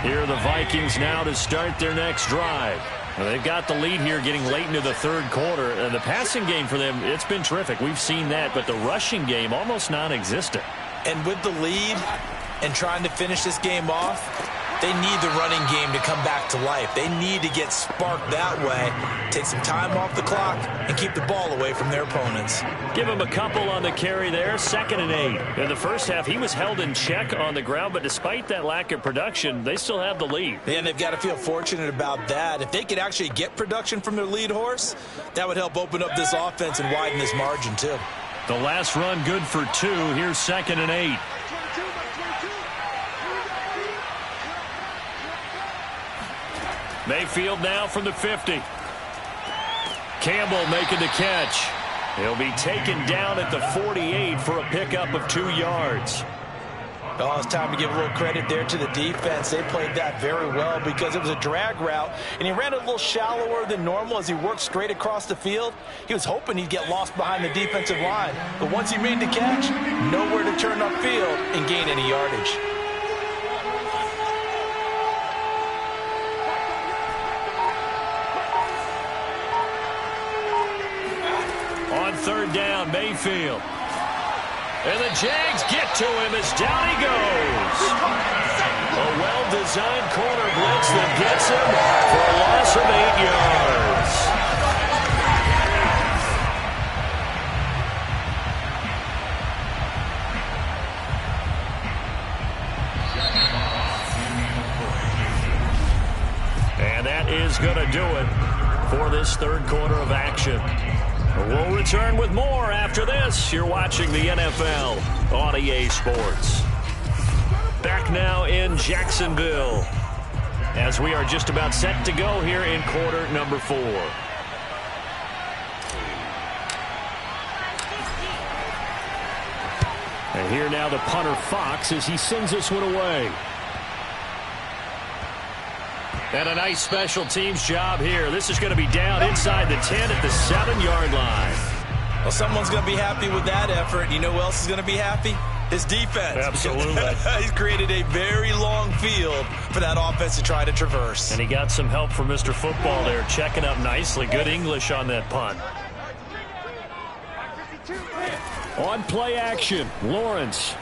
Here are the Vikings now to start their next drive. Well, they've got the lead here getting late into the third quarter. And the passing game for them, it's been terrific. We've seen that. But the rushing game, almost non-existent. And with the lead and trying to finish this game off, they need the running game to come back to life. They need to get sparked that way, take some time off the clock, and keep the ball away from their opponents. Give him a couple on the carry there, 2nd and 8. In the first half, he was held in check on the ground, but despite that lack of production, they still have the lead. And they've got to feel fortunate about that. If they could actually get production from their lead horse, that would help open up this offense and widen this margin too. The last run good for 2. Here's 2nd and 8. Mayfield now from the 50. Campbell making the catch. He'll be taken down at the 48 for a pickup of 2 yards. Oh, it's time to give a little credit there to the defense. They played that very well because it was a drag route, and he ran it a little shallower than normal as he worked straight across the field. He was hoping he'd get lost behind the defensive line, but once he made the catch, nowhere to turn upfield and gain any yardage. On 3rd down, Mayfield. And the Jags get to him as down he goes. A well-designed corner blitz that gets him for a loss of 8 yards. And that is going to do it for this third quarter of action. We'll return with more after this. You're watching the NFL on EA Sports. Back now in Jacksonville as we are just about set to go here in quarter number 4. And here now the punter Fox as he sends this one away. And a nice special teams job here. This is going to be down inside the 10 at the 7-yard line. Well, someone's going to be happy with that effort. You know who else is going to be happy? His defense. Absolutely. He's created a very long field for that offense to try to traverse. And he got some help from Mr. Football there, checking up nicely. Good English on that punt. On play action, Lawrence.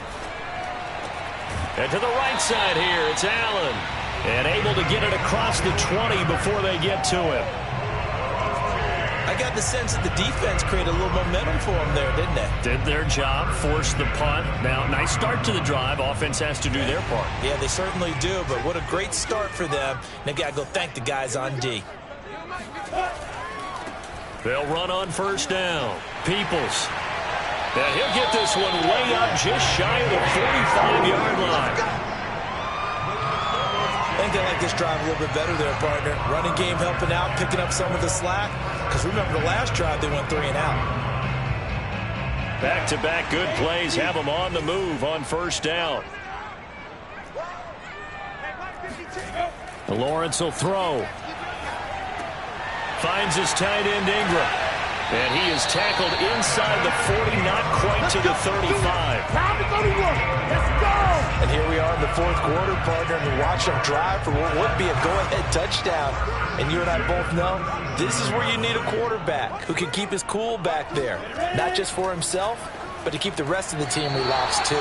And to the right side here, it's Allen. And able to get it across the 20 before they get to him. I got the sense that the defense created a little momentum for them there, didn't they? Did their job, forced the punt. Now, nice start to the drive. Offense has to do their part. Yeah, they certainly do, but what a great start for them. They've got to go thank the guys on D. They'll run on 1st down. Peoples. And he'll get this one way up just shy of the 45-yard line. I think they like this drive a little bit better there, partner. Running game helping out, picking up some of the slack. Because remember, the last drive, they went 3 and out. Back-to-back good plays have them on the move on 1st down. Lawrence will throw. Finds his tight end Ingram. And he is tackled inside the 40, not quite to the 35. Let's go! And here we are in the 4th quarter, partner, and watch them drive for what would be a go-ahead touchdown. And you and I both know this is where you need a quarterback who can keep his cool back there. Not just for himself, but to keep the rest of the team relaxed too.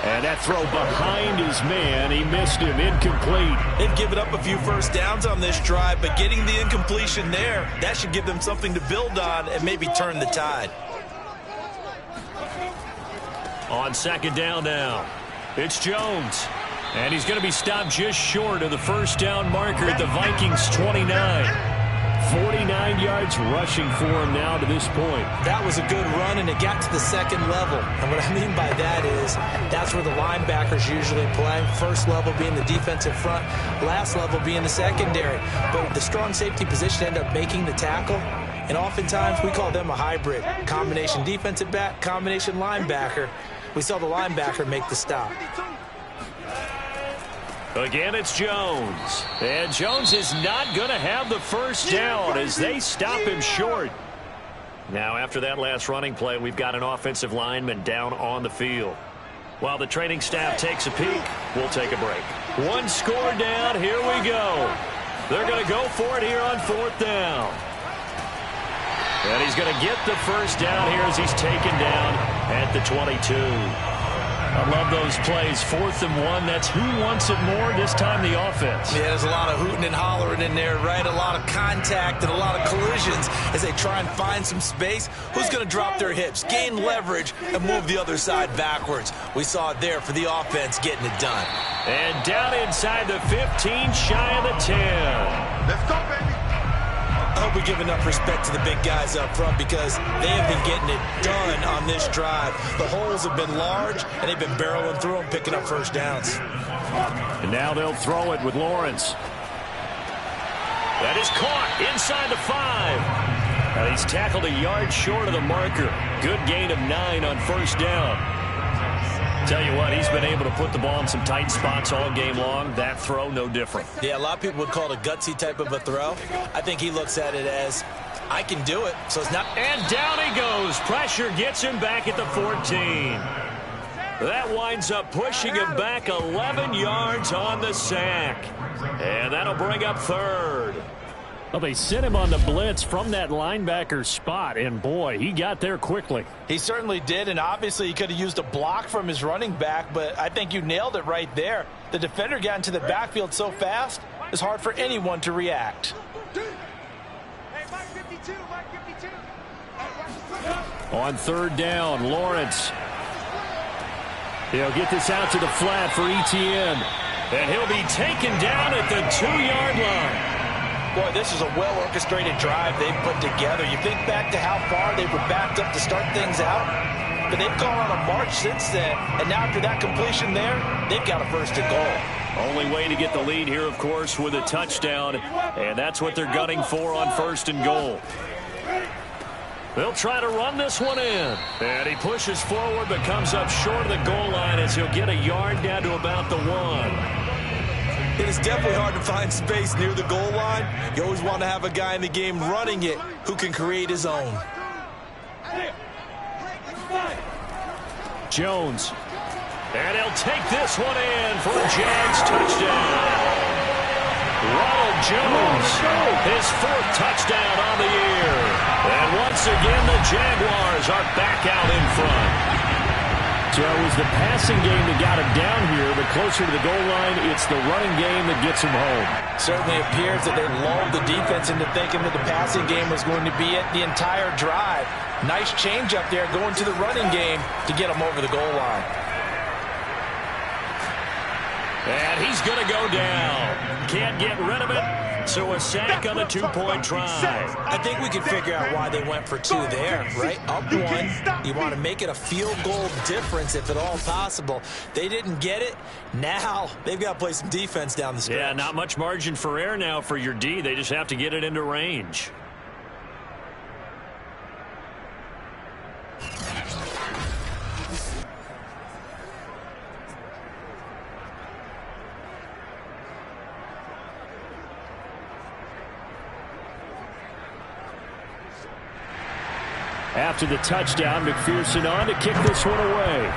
And that throw behind his man, he missed him, incomplete. They've given up a few first downs on this drive, but getting the incompletion there, that should give them something to build on and maybe turn the tide. On 2nd down now, it's Jones. And he's going to be stopped just short of the 1st down marker at the Vikings 29. 49 yards rushing for him now to this point. That was a good run, and it got to the 2nd level. And what I mean by that is that's where the linebackers usually play. 1st level being the defensive front, last level being the secondary. But the strong safety position ended up making the tackle. And oftentimes we call them a hybrid. Combination defensive back, combination linebacker. We saw the linebacker make the stop. Again, it's Jones. And Jones is not going to have the 1st down as they stop him short. Now, after that last running play, we've got an offensive lineman down on the field. While the training staff takes a peek, we'll take a break. One score down. Here we go. They're going to go for it here on 4th down. And he's going to get the first down here as he's taken down at the 22. I love those plays. 4th and 1. That's who wants it more, this time the offense. Yeah, there's a lot of hooting and hollering in there, right? A lot of contact and a lot of collisions as they try and find some space. Who's going to drop their hips, gain leverage, and move the other side backwards? We saw it there for the offense getting it done. And down inside the 15, shy of the 10. Let's go, baby. I hope we give enough respect to the big guys up front because they have been getting it done on this drive. The holes have been large, and they've been barreling through them, picking up first downs. And now they'll throw it with Lawrence. That is caught inside the 5. And he's tackled a yard short of the marker. Good gain of 9 on first down. Tell you what, he's been able to put the ball in some tight spots all game long. That throw, no different. Yeah, a lot of people would call it a gutsy type of a throw. I think he looks at it as, I can do it, so it's not. And down he goes. Pressure gets him back at the 14. That winds up pushing him back 11 yards on the sack. And that'll bring up 3rd. Well, they sent him on the blitz from that linebacker spot, and boy, he got there quickly. He certainly did, and obviously he could have used a block from his running back, but I think you nailed it right there. The defender got into the backfield so fast, it's hard for anyone to react. On 3rd down, Lawrence. He'll get this out to the flat for ETN. And he'll be taken down at the 2-yard line. Boy, this is a well-orchestrated drive they've put together. You think back to how far they were backed up to start things out, but they've gone on a march since then, and now after that completion there, they've got a 1st and goal. Only way to get the lead here, of course, with a touchdown, and that's what they're gunning for on 1st and goal. They'll try to run this one in, and he pushes forward but comes up short of the goal line as he'll get a yard down to about the 1. It is definitely hard to find space near the goal line. You always want to have a guy in the game running it who can create his own. Jones. And he'll take this one in for a Jags touchdown. Ronald Jones, his 4th touchdown on the year. And once again, the Jaguars are back out in front. So it was the passing game that got him down here, but closer to the goal line, it's the running game that gets him home. Certainly appears that they lulled the defense into thinking that the passing game was going to be it the entire drive. Nice change up there going to the running game to get him over the goal line. And he's going to go down. Can't get rid of it. So a sack on the 2-point try. I think we can figure out why they went for 2 there, right? Up 1. You want to make it a field goal difference if at all possible. They didn't get it. Now they've got to play some defense down the stretch. Yeah, not much margin for error now for your D. They just have to get it into range. After the touchdown, McPherson on to kick this one away.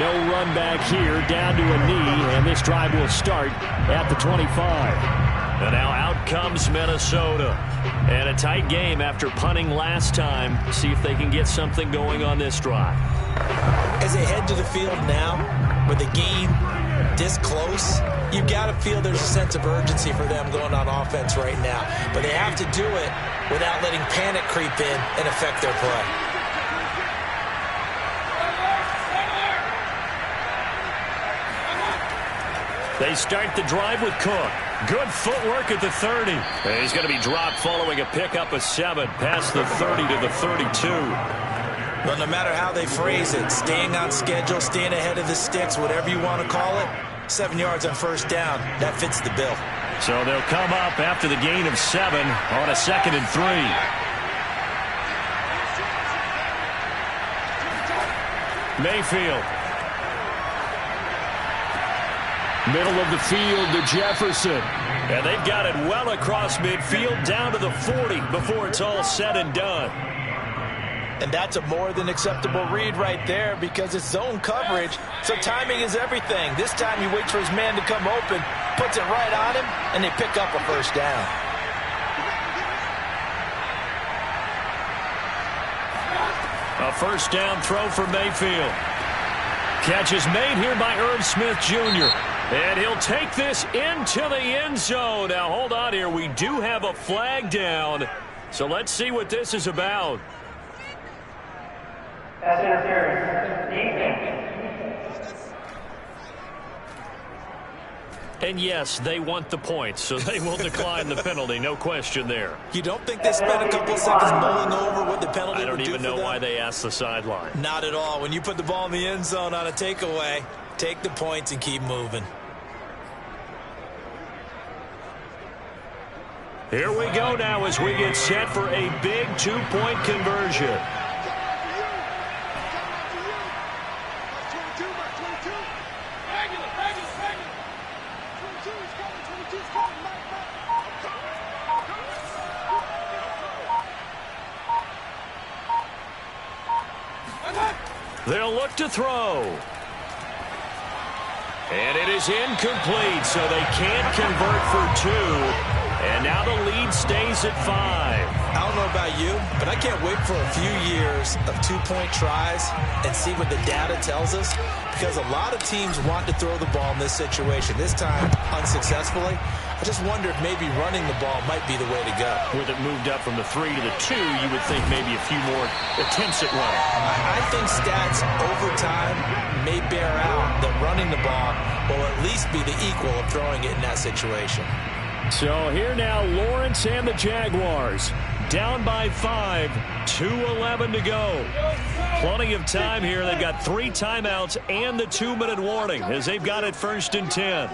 No run back here, down to a knee, and this drive will start at the 25. And now out comes Minnesota. And a tight game after punting last time. See if they can get something going on this drive. As they head to the field now, with the game this close, you've got to feel there's a sense of urgency for them going on offense right now. But they have to do it without letting panic creep in and affect their play. They start the drive with Cook. Good footwork at the 30. And he's going to be dropped following a pickup of 7 past the 30 to the 32. But no matter how they phrase it, staying on schedule, staying ahead of the sticks, whatever you want to call it, 7 yards on first down, that fits the bill. So they'll come up after the gain of 7 on a 2nd and 3. Mayfield. Middle of the field to Jefferson. And they've got it well across midfield down to the 40 before it's all said and done. And that's a more than acceptable read right there because it's zone coverage, so timing is everything. This time he waits for his man to come open, puts it right on him, and they pick up a first down. A first down throw for Mayfield. Catch is made here by Irv Smith Jr. And he'll take this into the end zone. Now, hold on here. We do have a flag down. So let's see what this is about. That's interference. Defense. And yes, they want the points, so they will decline the penalty. No question there. You don't think they spent a couple of seconds mulling over what the penalty would do for them? I don't even know why they asked the sideline. Not at all. When you put the ball in the end zone on a takeaway, take the points and keep moving. Here we go now as we get set for a big two-point conversion. They'll look to throw. And it is incomplete, so they can't convert for two. And now the lead stays at 5. I don't know about you, but I can't wait for a few years of two-point tries and see what the data tells us, because a lot of teams want to throw the ball in this situation. This time, unsuccessfully. I just wonder if maybe running the ball might be the way to go. With it moved up from the 3 to the 2, you would think maybe a few more attempts at running. I think stats over time may bear out that running the ball will at least be the equal of throwing it in that situation. So here now, Lawrence and the Jaguars down by 5, 2:11 to go. Plenty of time here. They've got 3 timeouts and the 2-minute warning as they've got it 1st and 10.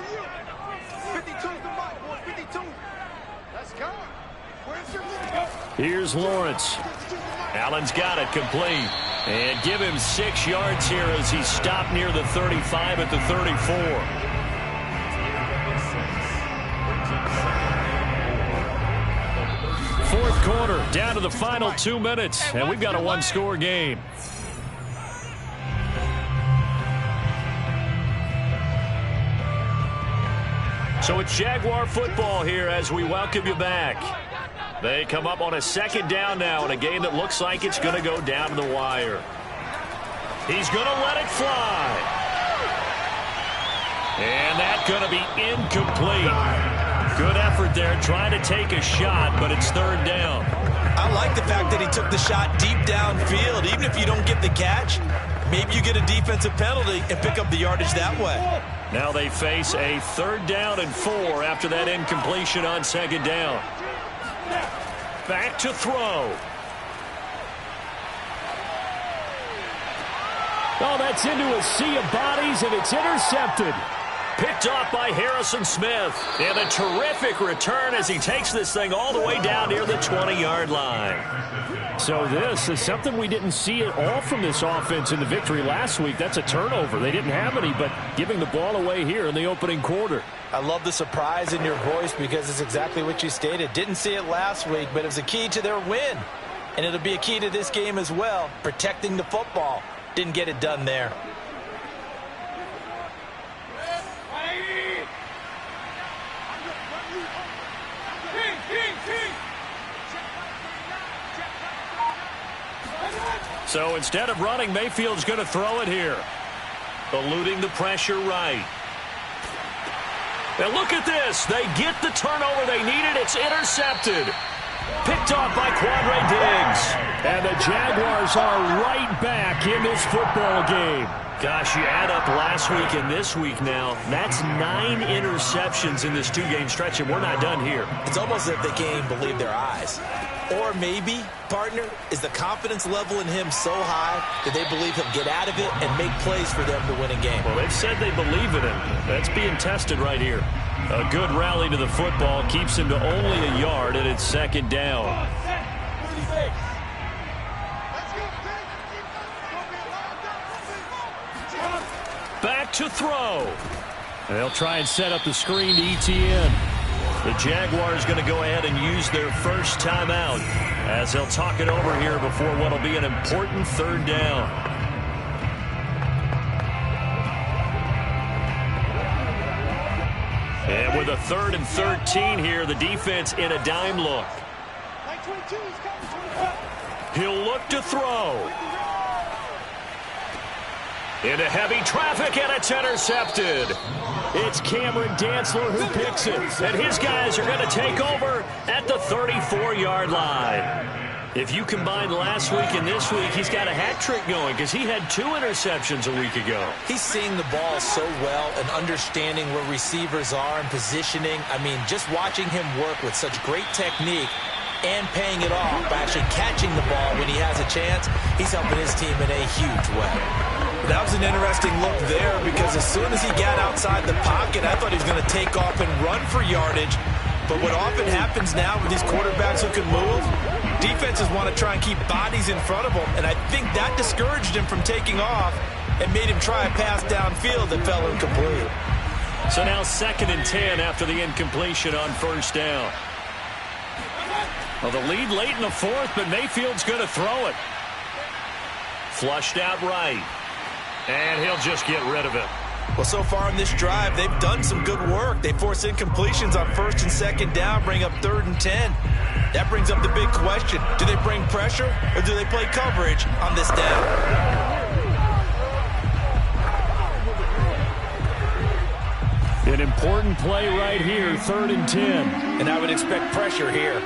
52 the mark, boys. 52. Let's go. Where's your lead? Here's Lawrence. Allen's got it complete. And give him 6 yards here as he stopped near the 35 at the 34. Fourth quarter, down to the final 2 minutes, and we've got a one-score game. So it's Jaguar football here as we welcome you back. They come up on a 2nd down now in a game that looks like it's going to go down to the wire. He's going to let it fly. And that's going to be incomplete. Good effort there, trying to take a shot, but it's 3rd down. I like the fact that he took the shot deep downfield. Even if you don't get the catch, maybe you get a defensive penalty and pick up the yardage that way. Now they face a 3rd down and 4 after that incompletion on 2nd down. Back to throw. Oh, that's into a sea of bodies, and it's intercepted. Picked off by Harrison Smith. And a terrific return as he takes this thing all the way down near the 20-yard line. So this is something we didn't see at all from this offense in the victory last week. That's a turnover. They didn't have any, but giving the ball away here in the opening quarter. I love the surprise in your voice because it's exactly what you stated. Didn't see it last week, but it was a key to their win. And it'll be a key to this game as well, protecting the football. Didn't get it done there. So instead of running, Mayfield's going to throw it here. Eluding the pressure right. And look at this. They get the turnover they needed. It's intercepted. Picked off by Quandre Diggs. And the Jaguars are right back in this football game. Gosh, you add up last week and this week now, that's 9 interceptions in this 2-game stretch, and we're not done here. It's almost as if they can't even believe their eyes. Or maybe, partner, is the confidence level in him so high that they believe he'll get out of it and make plays for them to win a game. Well, they've said they believe in him. That's being tested right here. A good rally to the football keeps him to only a yard, and it's 2nd down. Back to throw. They'll try and set up the screen to ETN. The Jaguars going to go ahead and use their first timeout as they'll talk it over here before what will be an important third down. And with a 3rd and 13 here, the defense in a dime look. He'll look to throw. Into heavy traffic, and it's intercepted. It's Cameron Dantzler who picks it. And his guys are going to take over at the 34-yard line. If you combine last week and this week, he's got a hat trick going because he had 2 interceptions a week ago. He's seeing the ball so well and understanding where receivers are and positioning. I mean, just watching him work with such great technique and paying it off by actually catching the ball when he has a chance, he's helping his team in a huge way. That was an interesting look there because as soon as he got outside the pocket, I thought he was going to take off and run for yardage. But what often happens now with these quarterbacks who can move, defenses want to try and keep bodies in front of them, and I think that discouraged him from taking off and made him try a pass downfield that fell incomplete. So now 2nd and 10 after the incompletion on 1st down. Well, the lead late in the 4th, but Mayfield's going to throw it. Flushed out right. And he'll just get rid of it. Well, so far in this drive, they've done some good work. They force incompletions on 1st and 2nd down, bring up 3rd and 10. That brings up the big question. Do they bring pressure or do they play coverage on this down? An important play right here, 3rd and 10. And I would expect pressure here.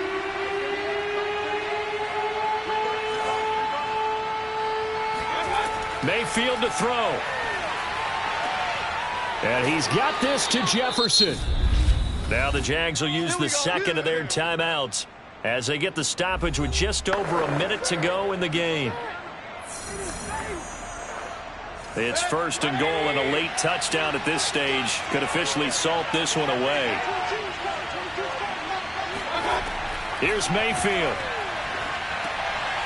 Mayfield to throw. And he's got this to Jefferson. Now the Jags will use the 2nd of their timeouts as they get the stoppage with just over a minute to go in the game. It's 1st and goal, and a late touchdown at this stage could officially salt this one away. Here's Mayfield.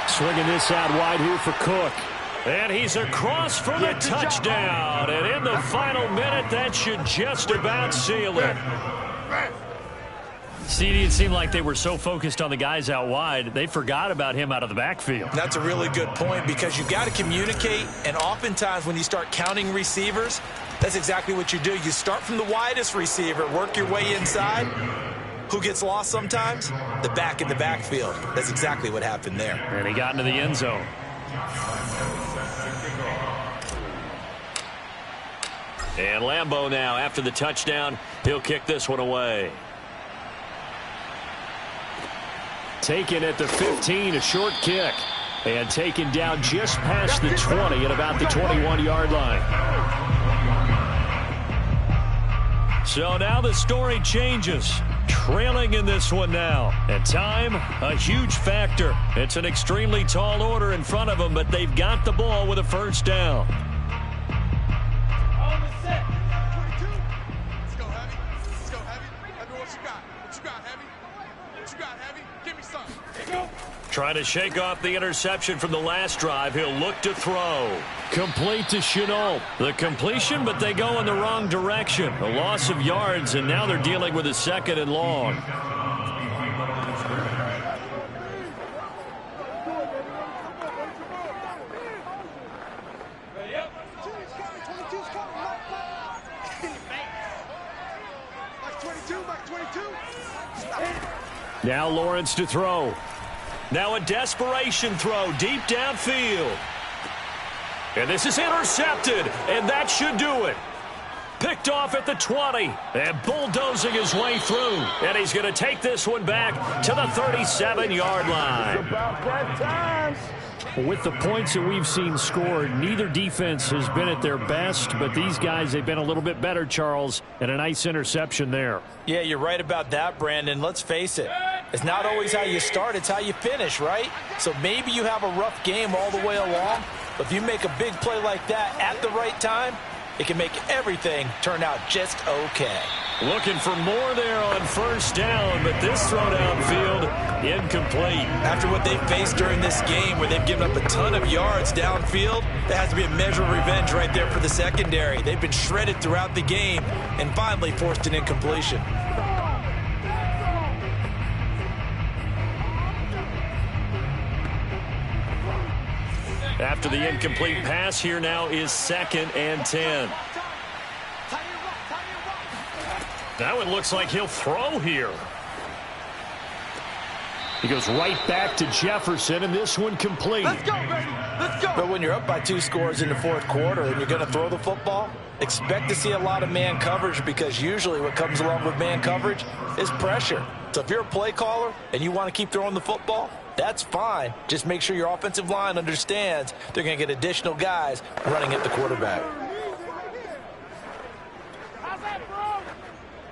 Swinging this out wide here for Cook. And he's across for the touchdown. And in the final minute, that should just about seal it. See, it seemed like they were so focused on the guys out wide, they forgot about him out of the backfield. That's a really good point because you've got to communicate, and oftentimes when you start counting receivers, that's exactly what you do. You start from the widest receiver, work your way inside. Who gets lost sometimes? The back in the backfield. That's exactly what happened there. And he got into the end zone. And Lambeau now, after the touchdown, he'll kick this one away. Taken at the 15, a short kick. And taken down just past the 20 at about the 21-yard line. So now the story changes. Trailing in this one now. And time, a huge factor. It's an extremely tall order in front of them, but they've got the ball with a 1st down. Trying to shake off the interception from the last drive. He'll look to throw. Complete to Chenault. The completion, but they go in the wrong direction. A loss of yards, and now they're dealing with a 2nd and long. Now Lawrence to throw. Now a desperation throw deep downfield. And this is intercepted, and that should do it. Picked off at the 20, and bulldozing his way through. And he's going to take this one back to the 37-yard line. It's about that time. With the points that we've seen scored, neither defense has been at their best, but these guys, they've been a little bit better, Charles, and a nice interception there. Yeah, you're right about that, Brandon. Let's face it. It's not always how you start, it's how you finish, right? So maybe you have a rough game all the way along, but if you make a big play like that at the right time, it can make everything turn out just okay. Looking for more there on 1st down, but this throw downfield, incomplete. After what they faced during this game where they've given up a ton of yards downfield, there has to be a measure of revenge right there for the secondary. They've been shredded throughout the game and finally forced an incompletion. After the incomplete pass, here now is 2nd and 10. Now it looks like he'll throw here. He goes right back to Jefferson, and this one complete. Let's go, baby. Let's go. But when you're up by 2 scores in the 4th quarter and you're going to throw the football, expect to see a lot of man coverage, because usually what comes along with man coverage is pressure. So if you're a play caller and you want to keep throwing the football, that's fine. Just make sure your offensive line understands they're going to get additional guys running at the quarterback. How's that, bro?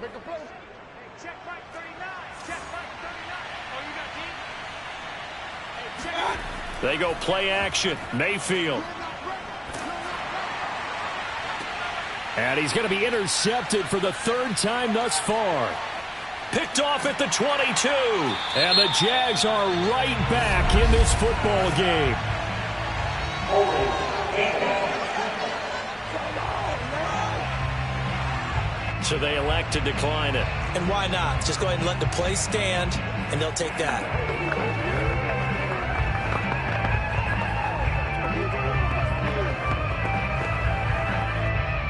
Make a play. Check right 39. Check right 39. Oh, you got deep? They go play action. Mayfield. And he's going to be intercepted for the 3rd time thus far. Picked off at the 22. And the Jags are right back in this football game. So they elect to decline it. And why not? Just go ahead and let the play stand, and they'll take that.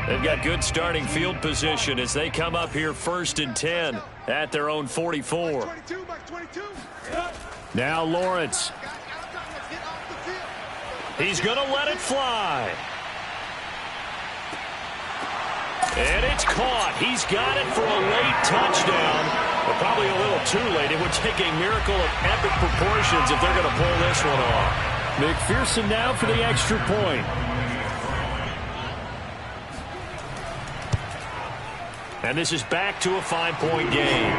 They've got good starting field position as they come up here 1st and 10 at their own 44. Now Lawrence. He's going to let it fly. And it's caught. He's got it for a late touchdown. But probably a little too late. It would take a miracle of epic proportions if they're going to pull this one off. McPherson now for the extra point. And this is back to a 5-point game.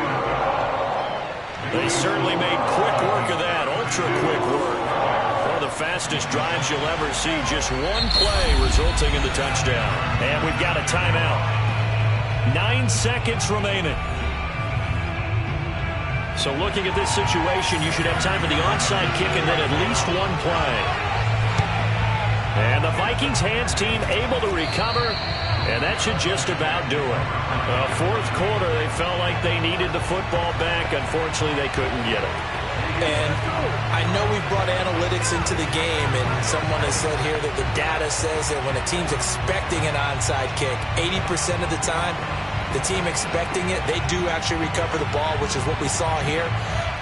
They certainly made quick work of that, ultra-quick work. One of the fastest drives you'll ever see, just one play resulting in the touchdown. And we've got a timeout. 9 seconds remaining. So looking at this situation, you should have time for the onside kick and then at least one play. And the Vikings hands team able to recover. And that should just about do it. 4th quarter, they felt like they needed the football back. Unfortunately, they couldn't get it. And I know we've brought analytics into the game, and someone has said here that the data says that when a team's expecting an onside kick, 80% of the time, the team expecting it, they do actually recover the ball, which is what we saw here.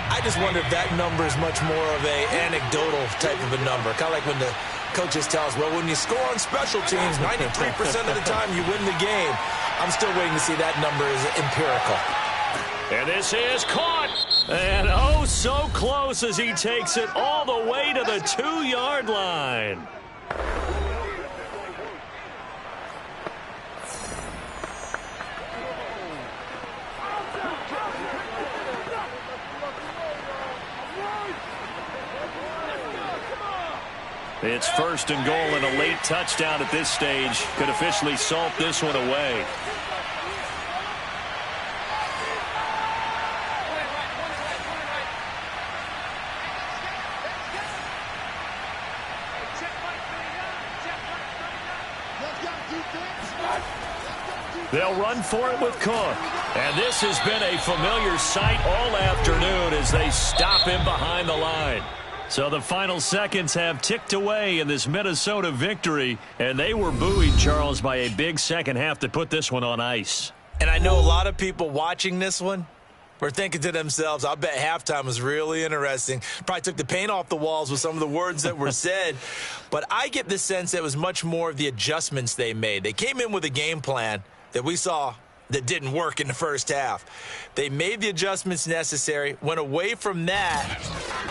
I just wonder if that number is much more of a anecdotal type of a number. Kind of like when the coaches tell us, well, when you score on special teams, 93% of the time you win the game. I'm still waiting to see that number is empirical. And this is caught. And oh, so close as he takes it all the way to the 2-yard line. It's 1st and goal, and a late touchdown at this stage could officially salt this one away. They'll run for it with Cook. And this has been a familiar sight all afternoon as they stop him behind the line. So the final seconds have ticked away in this Minnesota victory, and they were buoyed, Charles, by a big second half to put this one on ice. And I know a lot of people watching this one were thinking to themselves, I bet halftime was really interesting. Probably took the paint off the walls with some of the words that were said. But I get the sense that it was much more of the adjustments they made. They came in with a game plan that we saw that didn't work in the first half. They made the adjustments necessary, went away from that,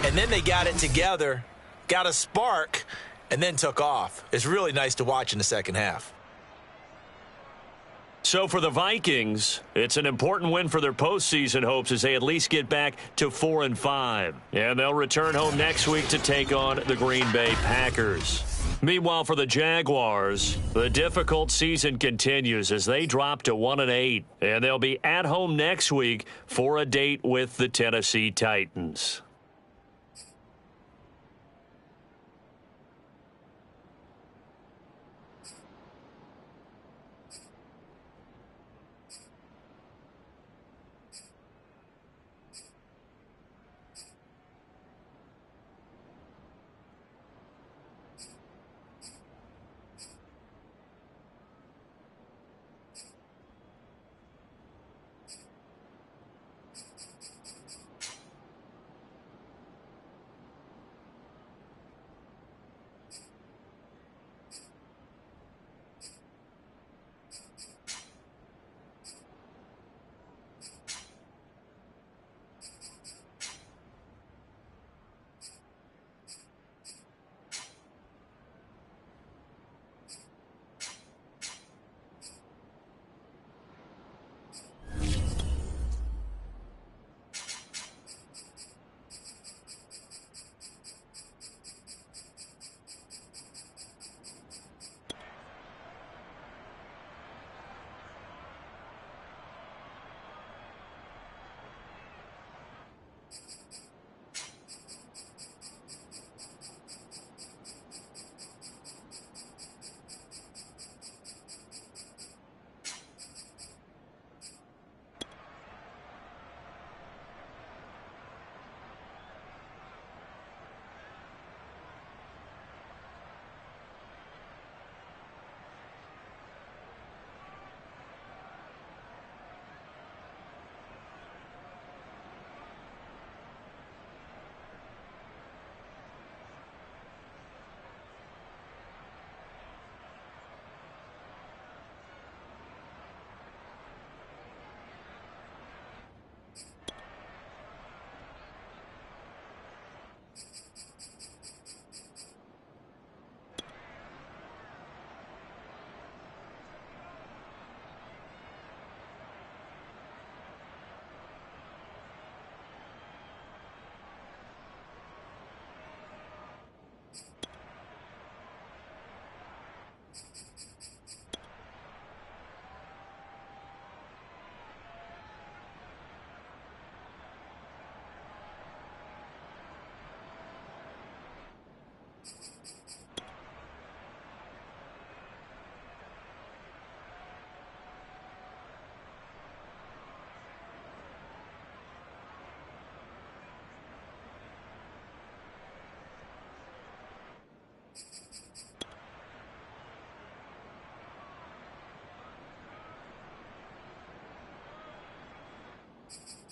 and then they got it together, got a spark, and then took off. It's really nice to watch in the second half. So for the Vikings, it's an important win for their postseason hopes as they at least get back to 4-5. And they'll return home next week to take on the Green Bay Packers. Meanwhile, for the Jaguars, the difficult season continues as they drop to 1-8. And they'll be at home next week for a date with the Tennessee Titans. you